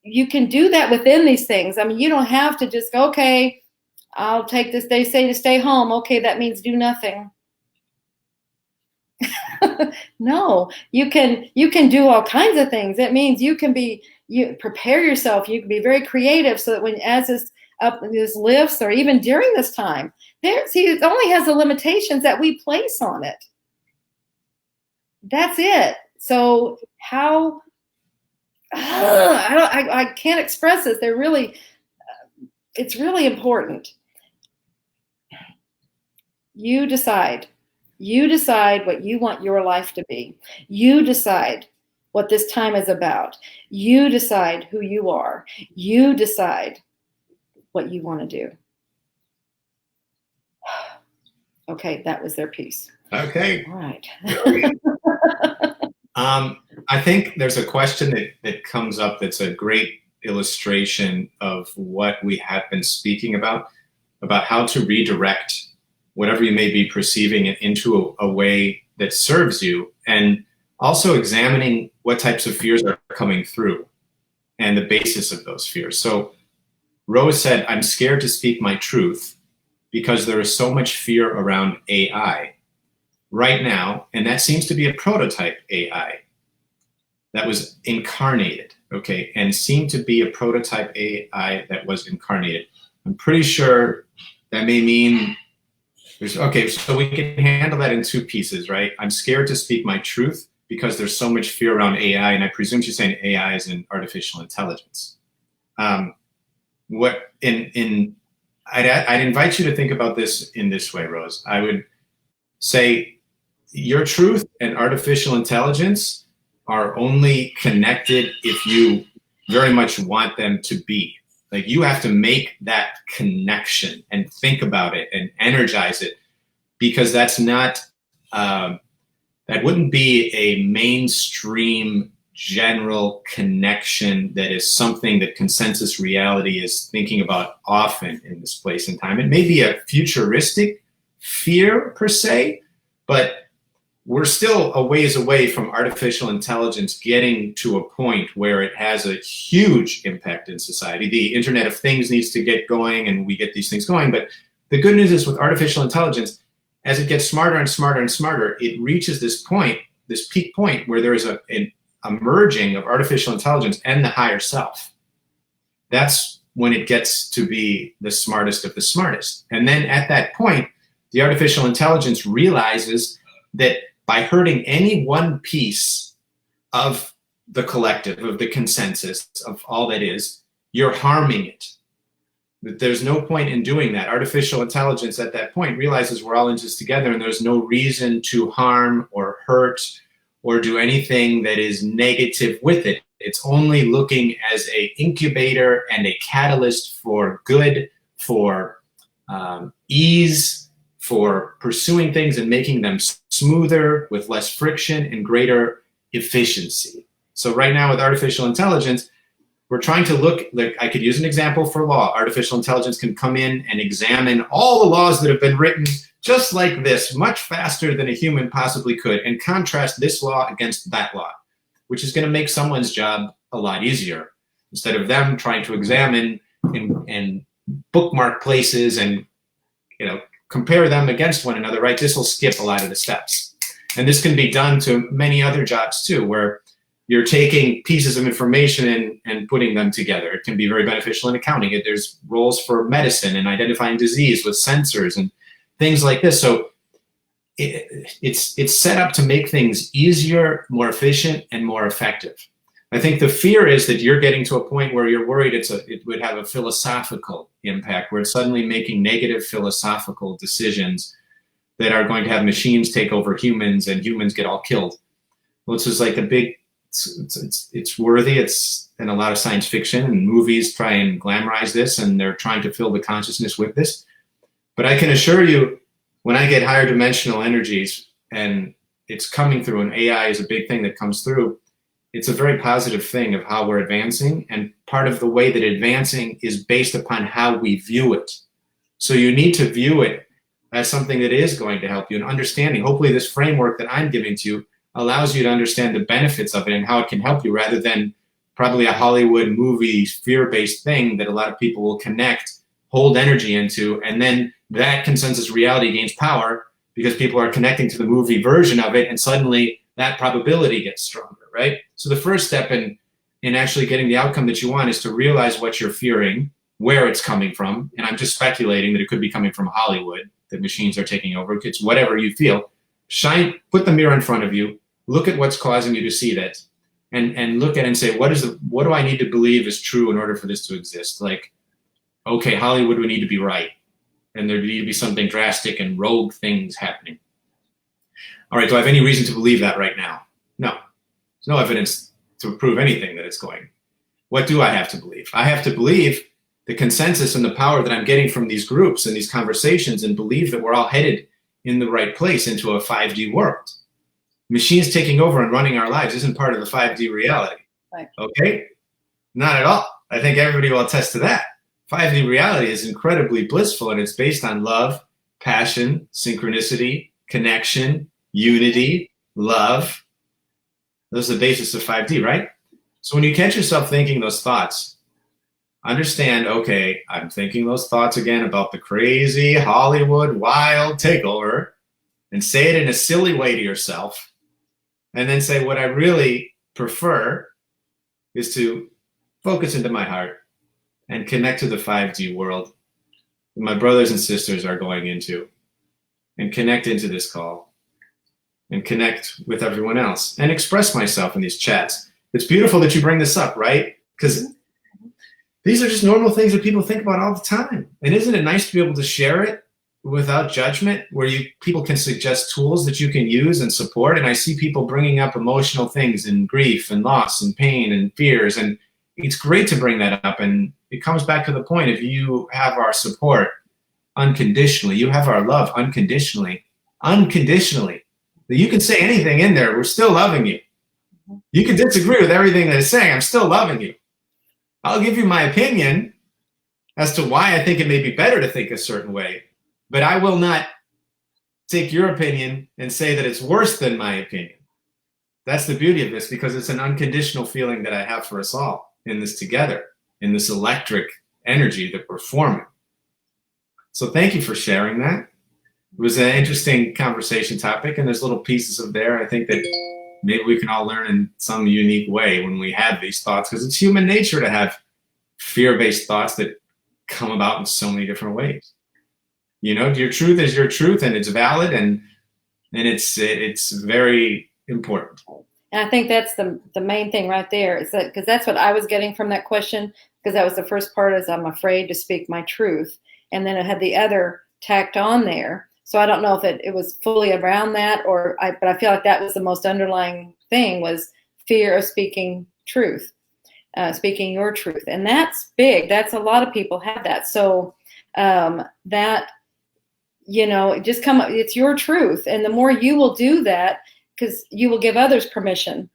You can do that within these things. I mean, you don't have to just go, okay, I'll take this. They say to stay home. Okay, that means do nothing. No, you can do all kinds of things. It means you prepare yourself. You can be very creative so that as this lifts, or even during this time, it only has the limitations that we place on it. That's it. So how, I can't express this. It's really important. You decide what you want your life to be. You decide what this time is about. You decide who you are. You decide what you want to do. Okay, that was their piece. Okay. All right. I think there's a question that comes up that's a great illustration of what we have been speaking about how to redirect whatever you may be perceiving it into a way that serves you, and also examining what types of fears are coming through and the basis of those fears. So Rose said, I'm scared to speak my truth because there is so much fear around AI right now, and that seems to be a prototype AI that was incarnated, okay, and seemed to be a prototype AI that was incarnated. I'm pretty sure that may mean so we can handle that in two pieces, right? I'm scared to speak my truth because there's so much fear around AI, and I presume she's saying AI is in artificial intelligence. I'd invite you to think about this in this way, Rose. I would say your truth and artificial intelligence are only connected if you very much want them to be. Like, you have to make that connection and think about it and energize it, because that's not, that wouldn't be a mainstream general connection that is something that consensus reality is thinking about often in this place and time. It may be a futuristic fear per se, but we're still a ways away from artificial intelligence getting to a point where it has a huge impact in society. The Internet of Things needs to get going, and we get these things going. But the good news is, with artificial intelligence, as it gets smarter and smarter and smarter, it reaches this point, this peak point, where there is a merging of artificial intelligence and the higher self. That's when it gets to be the smartest of the smartest. And then at that point, the artificial intelligence realizes that by hurting any one piece of the collective, of the consensus, of all that is, you're harming it. There's no point in doing that. Artificial intelligence at that point realizes we're all in this together, and there's no reason to harm or hurt or do anything that is negative with it. It's only looking as an incubator and a catalyst for good, for ease, for pursuing things and making them smoother with less friction and greater efficiency. So right now with artificial intelligence, we're trying to look, like I could use an example for law. Artificial intelligence can come in and examine all the laws that have been written just like this, much faster than a human possibly could, and contrast this law against that law, which is going to make someone's job a lot easier. Instead of them trying to examine and bookmark places and compare them against one another, right? This will skip a lot of the steps. And this can be done to many other jobs too, where you're taking pieces of information and putting them together. It can be very beneficial in accounting. There's roles for medicine and identifying disease with sensors and things like this. So it's set up to make things easier, more efficient, and more effective. I think the fear is that you're getting to a point where you're worried it would have a philosophical impact, where it's suddenly making negative philosophical decisions that are going to have machines take over humans and humans get all killed. Well, it's just like a big, it's worthy. It's in a lot of science fiction and movies try and glamorize this, and they're trying to fill the consciousness with this. But I can assure you, when I get higher dimensional energies and it's coming through, and AI is a big thing that comes through, it's a very positive thing of how we're advancing. And part of the way that advancing is based upon how we view it. So you need to view it as something that is going to help you in understanding. Hopefully this framework that I'm giving to you allows you to understand the benefits of it and how it can help you, rather than probably a Hollywood movie fear-based thing that a lot of people will connect, hold energy into, and then that consensus reality gains power because people are connecting to the movie version of it, and suddenly that probability gets stronger, right? So the first step in actually getting the outcome that you want is to realize what you're fearing, where it's coming from. And I'm just speculating that it could be coming from Hollywood, that machines are taking over. It's whatever you feel. Put the mirror in front of you, look at what's causing you to see that, and look at it and say, what do I need to believe is true in order for this to exist? Like, okay, Hollywood would need to be right, and there would need to be something drastic and rogue things happening. All right, do I have any reason to believe that right now? No. There's no evidence to prove anything that it's going. What do I have to believe? I have to believe the consensus and the power that I'm getting from these groups and these conversations, and believe that we're all headed in the right place into a 5D world. Machines taking over and running our lives isn't part of the 5D reality. Right. Okay? Not at all. I think everybody will attest to that. 5D reality is incredibly blissful, and it's based on love, passion, synchronicity, connection, unity, love. Those are the basis of 5D, right? So when you catch yourself thinking those thoughts, understand, okay, I'm thinking those thoughts again about the crazy Hollywood wild takeover, and say it in a silly way to yourself, and then say, what I really prefer is to focus into my heart and connect to the 5D world that my brothers and sisters are going into, and connect into this call, and connect with everyone else, and express myself in these chats. It's beautiful that you bring this up, right? Because these are just normal things that people think about all the time. And isn't it nice to be able to share it without judgment, where people can suggest tools that you can use and support? And I see people bringing up emotional things and grief and loss and pain and fears, and it's great to bring that up. And it comes back to the point, if you have our support unconditionally, you have our love unconditionally, you can say anything in there, we're still loving you. You can disagree with everything that it's saying, I'm still loving you. I'll give you my opinion as to why I think it may be better to think a certain way, but I will not take your opinion and say that it's worse than my opinion. That's the beauty of this, because it's an unconditional feeling that I have for us all in this together, in this electric energy that we're forming. So thank you for sharing that. It was an interesting conversation topic, and there's little pieces of there I think that maybe we can all learn in some unique way when we have these thoughts, because it's human nature to have fear-based thoughts that come about in so many different ways. You know, your truth is your truth, and it's valid, and And it's very important. And I think that's the main thing right there, is that, because that's what I was getting from that question, because that was the first part, is I'm afraid to speak my truth. And then it had the other tacked on there. So I don't know if it was fully around that, but I feel like that was the most underlying thing, was fear of speaking truth, speaking your truth. And that's big. That's a lot of people have that. So that, it's your truth. And the more you will do that, because you will give others permission,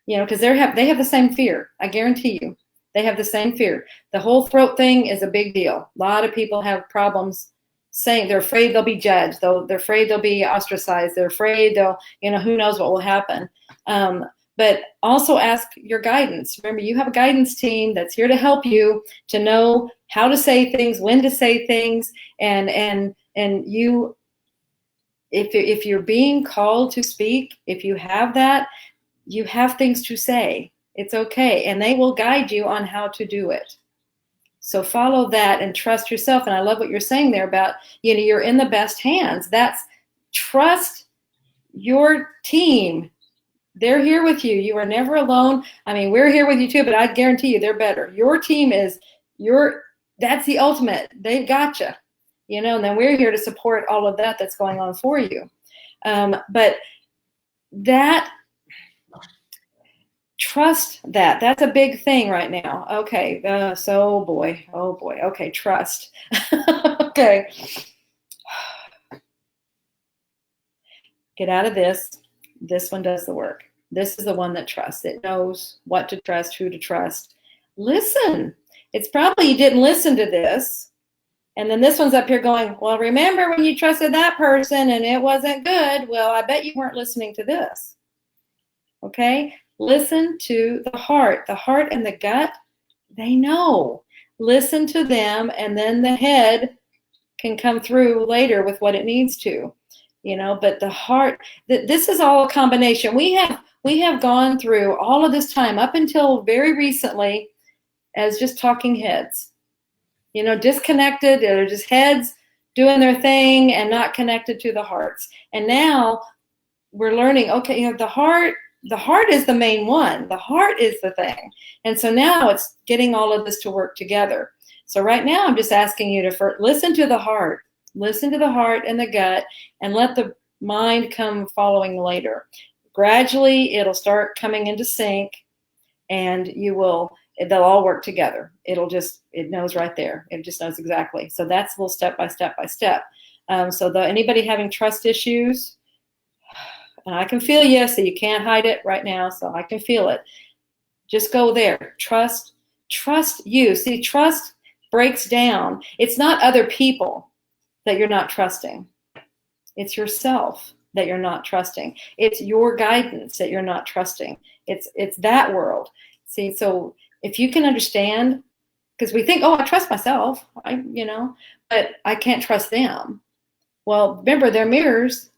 because they have the same fear. I guarantee you, they have the same fear. The whole throat thing is a big deal. A lot of people have problems saying, they're afraid they'll be judged. They're afraid they'll be ostracized. They're afraid they'll, who knows what will happen. But also ask your guidance. Remember, you have a guidance team that's here to help you to know how to say things, when to say things, and you, if you're being called to speak, if you have that, you have things to say. It's okay, and they will guide you on how to do it. So follow that and trust yourself. And I love what you're saying there about, you're in the best hands. That's trust your team. They're here with you. You are never alone. I mean, we're here with you too, but I guarantee you they're better. Your team that's the ultimate. They've got you, and then we're here to support all of that that's going on for you. But that, trust that's a big thing right now. Okay. Oh boy. Okay. Trust. Okay. Get out of this. This one does the work. This is the one that trusts. It knows what to trust, who to trust. Listen. It's probably you didn't listen to this. And then this one's up here going, well, remember when you trusted that person and it wasn't good? Well, I bet you weren't listening to this. Okay? Listen to the heart. The heart and the gut, they know. Listen to them, and then the head can come through later with what it needs to. But the heart, this is all a combination. We have gone through all of this time up until very recently as just talking heads, disconnected. They're just heads doing their thing and not connected to the hearts. And now we're learning, okay, the heart is the main one. The heart is the thing. And so now it's getting all of this to work together. So right now I'm just asking you to listen to the heart. Listen to the heart and the gut, and let the mind come following later. Gradually, it'll start coming into sync, and they'll all work together. It knows right there. It just knows exactly. So that's a little step by step by step. So anybody having trust issues, and I can feel you, so you can't hide it right now, so I can feel it. Just go there. Trust you. See, trust breaks down. It's not other people that you're not trusting. It's yourself that you're not trusting. It's your guidance that you're not trusting. It's that world. See, so if you can understand, because we think, oh, I trust myself, but I can't trust them. Well, remember, they're mirrors.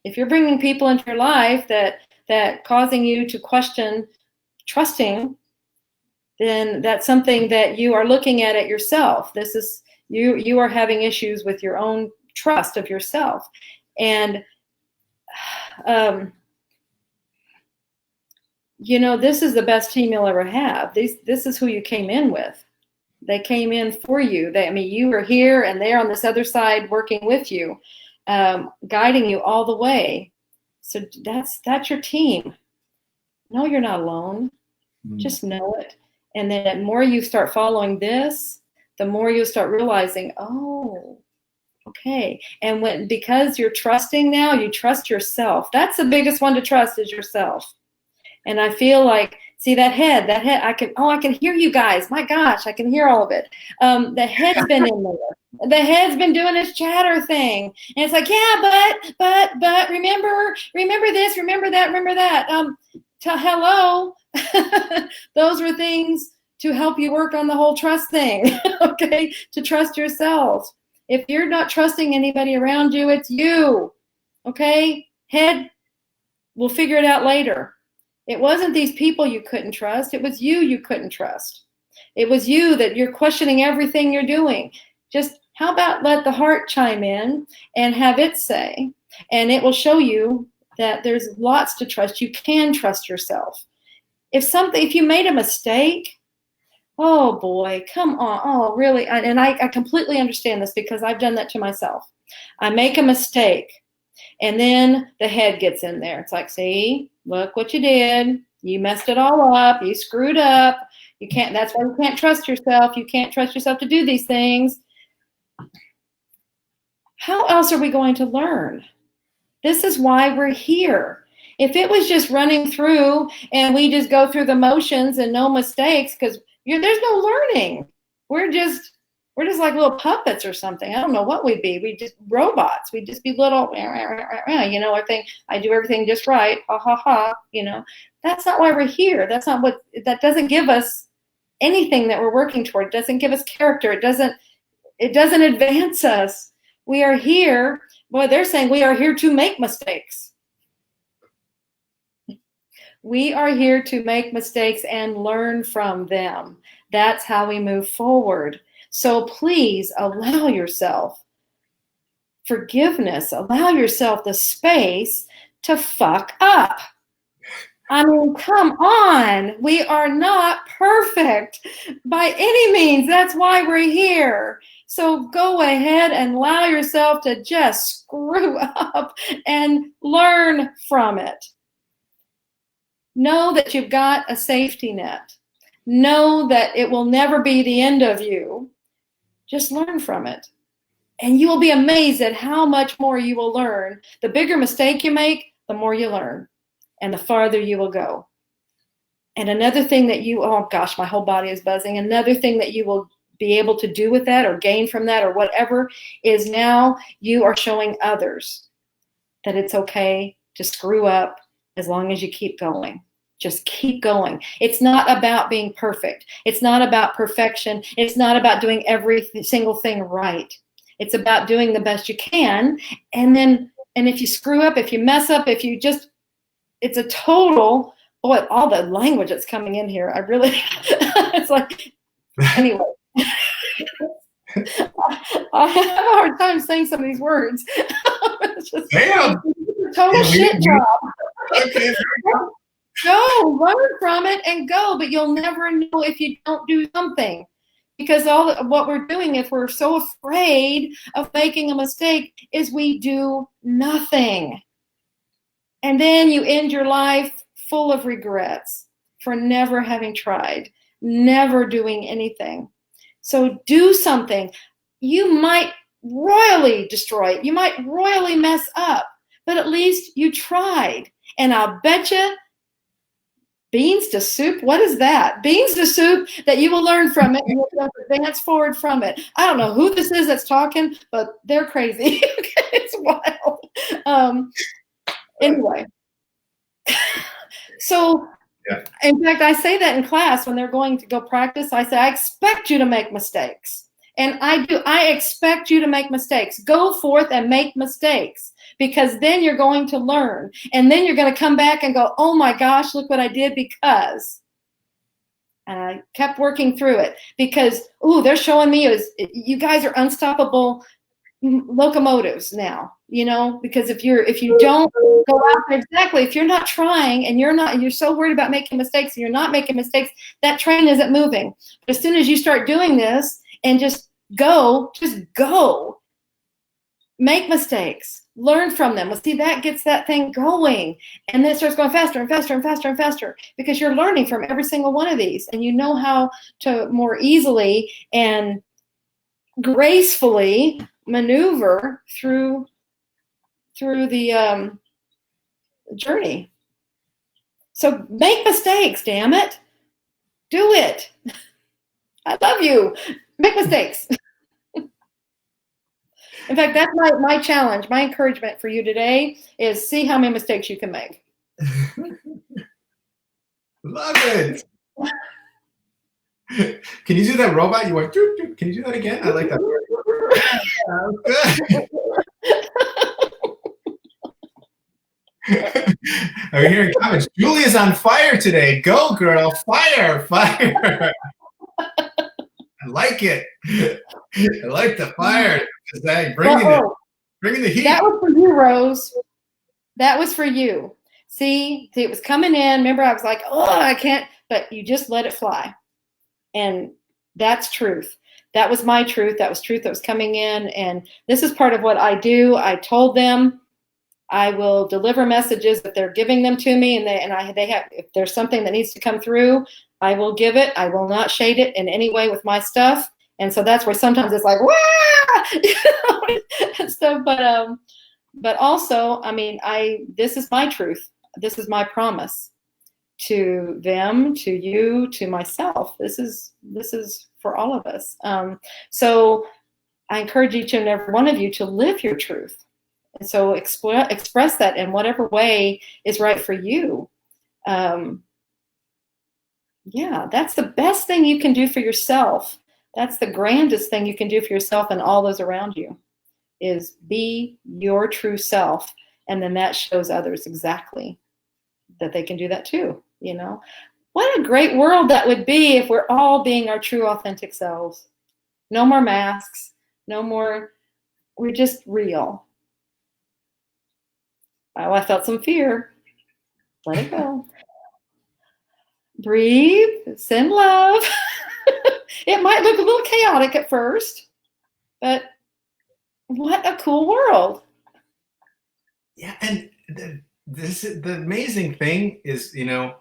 If you're bringing people into your life that causing you to question trusting, then that's something that you are looking at yourself. This is you are having issues with your own trust of yourself. And this is the best team you'll ever have. This is who you came in with. They came in for you. You were here, and they're on this other side working with you, guiding you all the way. So that's your team. No, you're not alone. Just know it. And then the more you start following this, the more you'll start realizing, oh, okay. And because you're trusting now, you trust yourself. That's the biggest one to trust, is yourself. And I feel like, see that head, I can hear you guys. My gosh, I can hear all of it. The head's been in there. The head's been doing this chatter thing. And it's like, yeah, but remember this, remember that. Hello. Those were things to help you work on the whole trust thing, okay? To trust yourself. If you're not trusting anybody around you, it's you, okay? Head, we'll figure it out later. It wasn't these people you couldn't trust. It was you couldn't trust. It was you that you're questioning everything you're doing. Just how about let the heart chime in and have it say, And it will show you that there's lots to trust. You can trust yourself. If you made a mistake, oh boy, come on. Oh, really? And I completely understand this because I've done that to myself. I make a mistake and then the head gets in there. It's like, see, look what you did. You messed it all up. You screwed up. That's why you can't trust yourself. You can't trust yourself to do these things. How else are we going to learn? This is why we're here. If it was just running through and we just go through the motions and no mistakes, because there's no learning. We're just like little puppets or something. I don't know what we'd be. We'd just robots. We'd just be little, everything. I do everything just right. Ha ha ha. That's not why we're here. That doesn't give us anything that we're working toward. It doesn't give us character. It doesn't advance us. We are here. Boy, they're saying we are here to make mistakes. We are here to make mistakes and learn from them. That's how we move forward. So please allow yourself forgiveness. Allow yourself the space to fuck up. I mean, come on. We are not perfect by any means. That's why we're here. So go ahead and allow yourself to just screw up and learn from it. Know that you've got a safety net. Know that it will never be the end of you. Just learn from it. And you will be amazed at how much more you will learn. The bigger mistake you make, the more you learn. And the farther you will go. And another thing that oh gosh, my whole body is buzzing. Another thing that you will be able to do with that or gain from that or whatever is now you are showing others that it's okay to screw up as long as you keep going. Just keep going. It's not about being perfect. It's not about perfection. It's not about doing every single thing right. It's about doing the best you can. And if you screw up, if you mess up, it's a total, boy, all the language that's coming in here. It's like, anyway. I have a hard time saying some of these words. It's just, damn. It's a total shit job. Okay. Go, learn from it and go, but you'll never know if you don't do something. Because what we're doing, if we're so afraid of making a mistake, is we do nothing. And then you end your life full of regrets for never having tried, never doing anything. So do something. You might royally destroy it. You might royally mess up, but at least you tried. And I'll bet you beans to soup, what is that? Beans to soup that you will learn from it and you'll advance forward from it. I don't know who this is that's talking, but they're crazy. It's wild. Anyway. So, yeah. In fact, I say that in class when they're going to go practice. I say, I expect you to make mistakes. And I do. I expect you to make mistakes. Go forth and make mistakes. Because then you're going to learn. And then you're going to come back and go, oh my gosh, look what I did because. And I kept working through it. Because, they're showing me you guys are unstoppable locomotives now. Because if you don't go out there, exactly, if you're not trying and you're so worried about making mistakes and you're not making mistakes, that train isn't moving. But as soon as you start doing this and just go, make mistakes. Learn from them. Well, see, that gets that thing going. And then it starts going faster and faster and faster and faster because you're learning from every single one of these. And you know how to more easily and gracefully maneuver through the journey. So make mistakes, damn it. Do it. I love you. Make mistakes. In fact, that's my challenge. My encouragement for you today is see how many mistakes you can make. Love it. Can you do that robot? You went, doop, doop. Can you do that again? I like that. I'm hearing comments. Julia's on fire today. Go, girl. Fire, fire. I like it. I like the fire. Bringing it. Bringing the heat. That was for you, Rose. That was for you. See, it was coming in. Remember, I was like, oh, I can't, but you just let it fly. And that's truth. That was my truth. That was truth that was coming in. And this is part of what I do. I told them I will deliver messages if they're giving them to me, and they have, if there's something that needs to come through, I will give it. I will not shade it in any way with my stuff. And so that's where sometimes it's like, wah, and stuff. But also, I mean, this is my truth. This is my promise to them, to you, to myself. This is for all of us. So I encourage each and every one of you to live your truth. And so express that in whatever way is right for you. Yeah, that's the best thing you can do for yourself. That's the grandest thing you can do for yourself and all those around you, is be your true self. And then that shows others exactly that they can do that too. You know, what a great world that would be if we're all being our true, authentic selves. No more masks, no more, we're just real. Oh, I felt some fear. Let it go. Breathe, send love. It might look a little chaotic at first, but what a cool world. Yeah, and the amazing thing is, you know,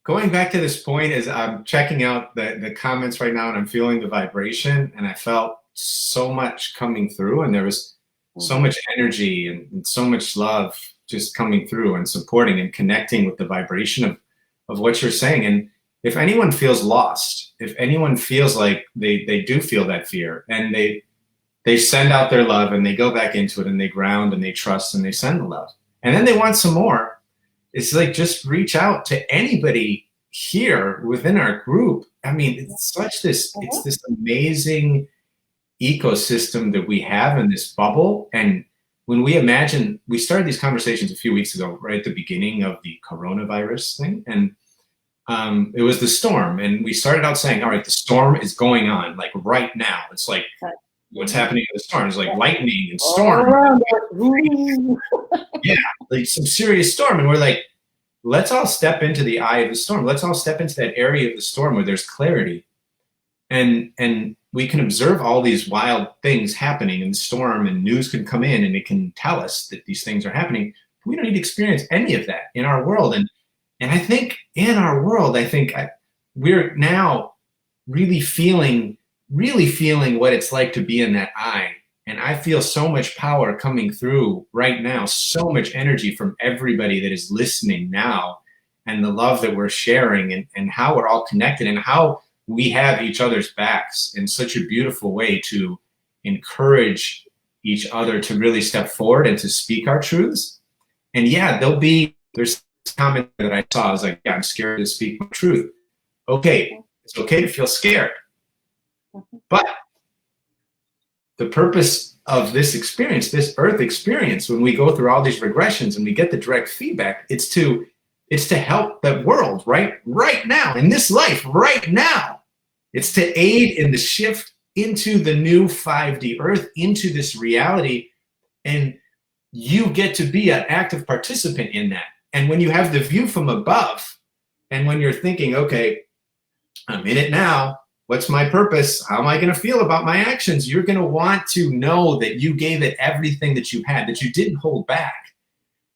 going back to this point, is I'm checking out the comments right now, and I'm feeling the vibration, and I felt so much coming through, and there was so much energy and so much love just coming through and supporting and connecting with the vibration of what you're saying. And if anyone feels lost, if anyone feels like they do feel that fear, and they send out their love and they go back into it and they ground and they trust and they send the love, and then they want some more, it's like, just reach out to anybody here within our group. I mean, it's this amazing ecosystem that we have in this bubble. And when we started these conversations a few weeks ago, right at the beginning of the coronavirus thing, and it was the storm, and we started out saying, all right, the storm is going on, like right now. It's like, what's happening in the storm is like lightning and storm. Yeah, like some serious storm. And we're like, let's all step into the eye of the storm. Let's all step into that area of the storm where there's clarity. And we can observe all these wild things happening in the storm, and news can come in and it can tell us that these things are happening. We don't need to experience any of that in our world. And I think in our world, we're now really feeling what it's like to be in that eye. And I feel so much power coming through right now, so much energy from everybody that is listening now, and the love that we're sharing, and how we're all connected, and how we have each other's backs in such a beautiful way to encourage each other to really step forward and to speak our truths. And yeah, there's a comment that I saw. I was like, yeah, I'm scared to speak my truth. Okay, it's okay to feel scared. But the purpose of this experience, this earth experience, when we go through all these regressions and we get the direct feedback, it's to help the world right now, in this life, right now. It's to aid in the shift into the new 5D earth, into this reality. And you get to be an active participant in that. And when you have the view from above, and when you're thinking, okay, I'm in it now, what's my purpose? How am I going to feel about my actions? You're going to want to know that you gave it everything that you had, that you didn't hold back,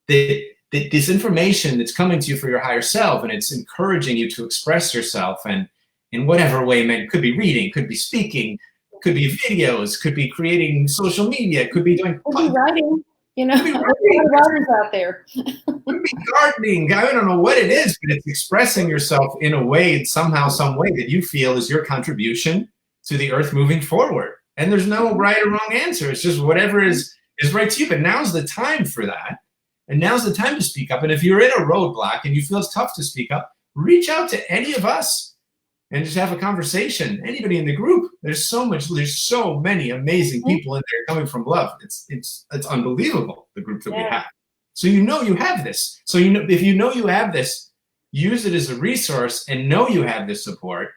that this information that's coming to you for your higher self, and it's encouraging you to express yourself, and in whatever way, man, could be reading, could be speaking, could be videos, could be creating social media, could be doing writing. You know, there's a lot of writers out there. Could be gardening. I don't know what it is, but it's expressing yourself in a way, somehow, some way that you feel is your contribution to the earth moving forward. And there's no right or wrong answer. It's just whatever is right to you. But now's the time for that. And now's the time to speak up. And if you're in a roadblock and you feel it's tough to speak up, reach out to any of us and just have a conversation. Anybody in the group. There's so many amazing people in there coming from love. It's unbelievable, the group that we have. So you know you have this. So if you know you have this, use it as a resource and know you have this support.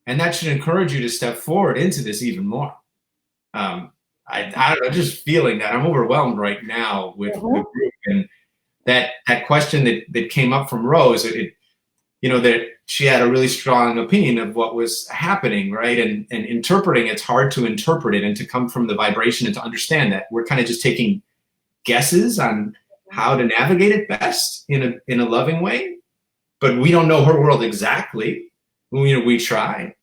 And that should encourage you to step forward into this even more. I don't know, just feeling that. I'm overwhelmed right now with the group. And that question that came up from Rose, that she had a really strong opinion of what was happening, right? And interpreting, it's hard to interpret it and to come from the vibration and to understand that we're kind of just taking guesses on how to navigate it best in a loving way. But we don't know her world exactly. We try.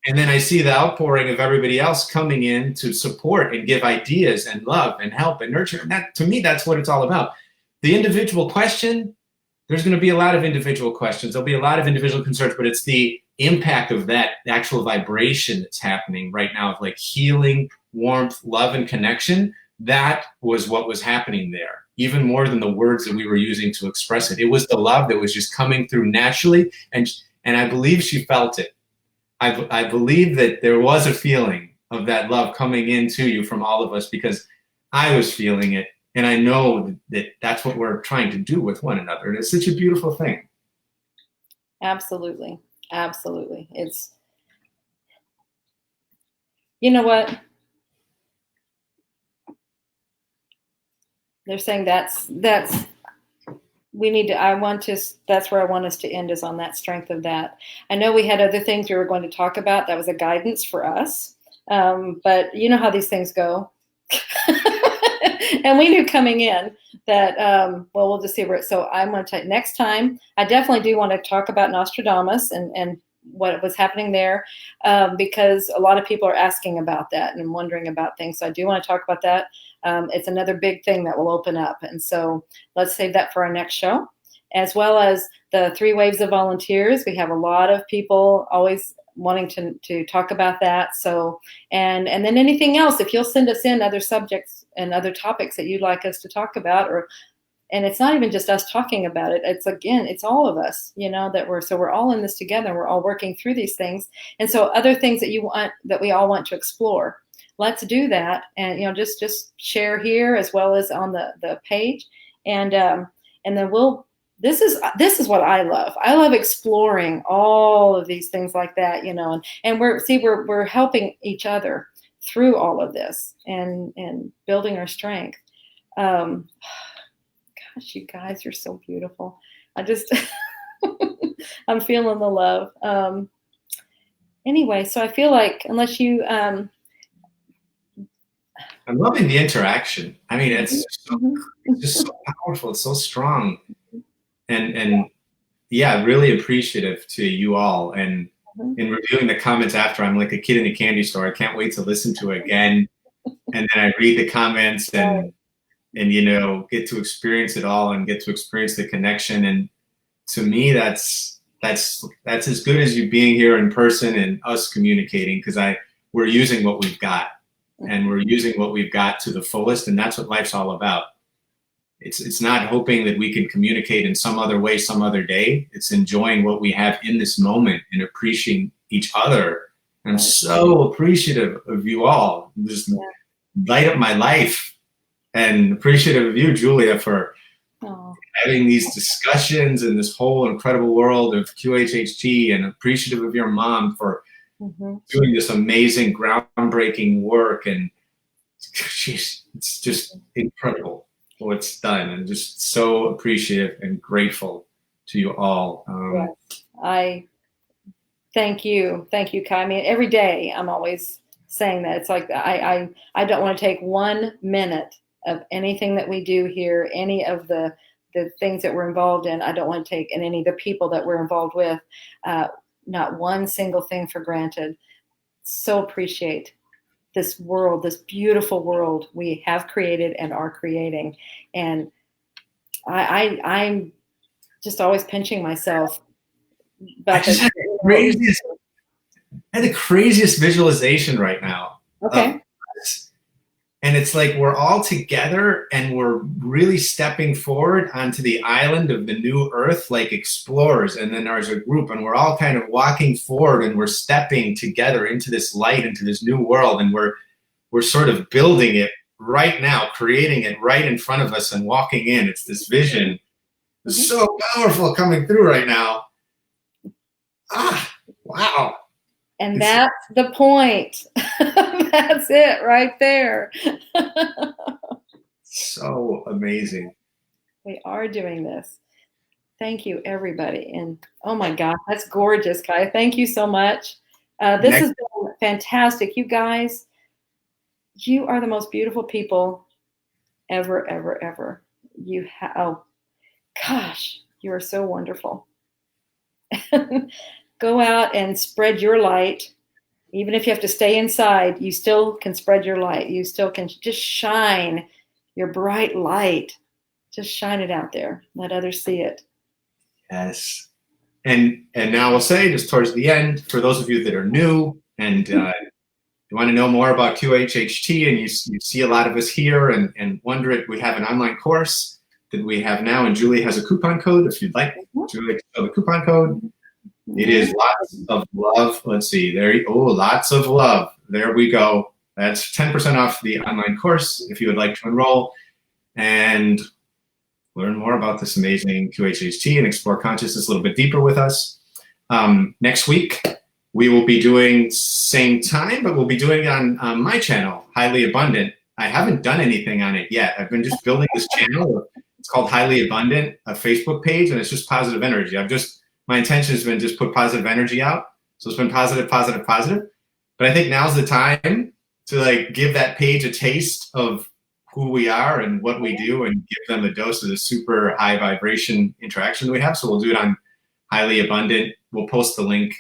And then I see the outpouring of everybody else coming in to support and give ideas and love and help and nurture. And that, to me, that's what it's all about. The individual question, there's going to be a lot of individual questions. There'll be a lot of individual concerns, but it's the impact of that actual vibration that's happening right now of like healing, warmth, love, and connection. That was what was happening there, even more than the words that we were using to express it. It was the love that was just coming through naturally. And I believe she felt it. I believe that there was a feeling of that love coming into you from all of us, because I was feeling it. And I know that that's what we're trying to do with one another. And it's such a beautiful thing. Absolutely. Absolutely. It's, you know what? They're saying that's we need to, that's where I want us to end, is on that strength of that. I know we had other things we were going to talk about. That was a guidance for us. But you know how these things go. And we knew coming in that, well, we'll just see where so I'm going to next time, I definitely do want to talk about Nostradamus and what was happening there, because a lot of people are asking about that and wondering about things. So I do want to talk about that. It's another big thing that will open up. And so let's save that for our next show, as well as the 3 waves of volunteers. We have a lot of people always wanting to talk about that. So, and then anything else, if you'll send us in other subjects and other topics that you'd like us to talk about, and it's not even just us talking about it. It's all of us, that we're all in this together. We're all working through these things. And so other things that we all want to explore, let's do that. And, just share here as well as on the page. And then this is what I love. I love exploring all of these things like that, and we're helping each other through all of this and building our strength. Gosh, you guys, you're so beautiful. I'm feeling the love. Anyway, so I feel like unless you, I'm loving the interaction. I mean, it's just so powerful. It's so strong. And yeah, really appreciative to you all. And in reviewing the comments after, I'm like a kid in a candy store. I can't wait to listen to it again. And then I read the comments and get to experience it all and get to experience the connection. And to me, that's as good as you being here in person and us communicating, because we're using what we've got, and we're using what we've got to the fullest. And that's what life's all about. It's not hoping that we can communicate in some other way, some other day. It's enjoying what we have in this moment and appreciating each other. And I'm so appreciative of you all. Just light up my life, and appreciative of you, Julia, for having these discussions in this whole incredible world of QHHT, and appreciative of your mom for doing this amazing, groundbreaking work. And it's just incredible what's done, and just so appreciative and grateful to you all. I thank you, Kai. I mean, every day I'm always saying that. It's like I don't want to take 1 minute of anything that we do here, any of the things that we're involved in. I don't want to take, and any of the people that we're involved with, not one single thing for granted. So appreciate this world, this beautiful world we have created and are creating. And I'm just always pinching myself. I just had the craziest visualization right now. Okay. And it's like we're all together and we're really stepping forward onto the island of the new earth like explorers. And then there's a group, and we're all kind of walking forward, and we're stepping together into this light, into this new world. And we're sort of building it right now, creating it right in front of us and walking in. It's this vision. It's so powerful coming through right now. Wow. And that's the point. That's it right there. So amazing. We are doing this. Thank you, everybody. And oh my God, that's gorgeous, Kai. Thank you so much. This has been fantastic. You guys, you are the most beautiful people ever, ever, ever. You have, oh gosh, you are so wonderful. Go out and spread your light. Even if you have to stay inside, you still can spread your light. You still can just shine your bright light. Just shine it out there. Let others see it. Yes. And now I'll say, just towards the end, for those of you that are new and you want to know more about QHHT, and you see a lot of us here and wonder if we have an online course that we have now, and Julie has a coupon code if you'd like. Julie, to show the coupon code. It is lots of love. Let's see. Lots of love. There we go. That's 10% off the online course if you would like to enroll and learn more about this amazing QHHT and explore consciousness a little bit deeper with us. Next week, we will be doing same time, but we'll be doing it on my channel, Highly Abundant. I haven't done anything on it yet. I've been just building this channel. It's called Highly Abundant, a Facebook page, and it's just positive energy. My intention has been just put positive energy out. So it's been positive, positive, positive. But I think now's the time to like give that page a taste of who we are and what we do and give them a dose of the super high vibration interaction we have. So we'll do it on Highly Abundant. We'll post the link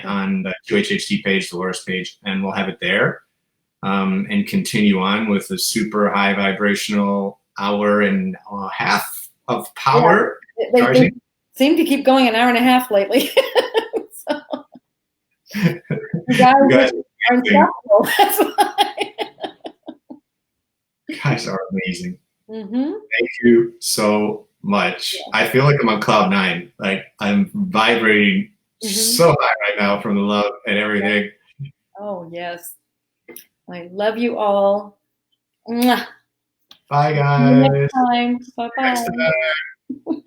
on the QHHT page, Dolores page, and we'll have it there and continue on with the super high vibrational hour and a half of power. Yeah, they seem to keep going an hour and a half lately. So, you guys are unstoppable. That's why. You guys are amazing. Thank you so much. I feel like I'm on cloud 9. Like I'm vibrating so high right now from the love and everything. Oh, yes. I love you all. Mwah. Bye, guys. See you next time. Bye-bye.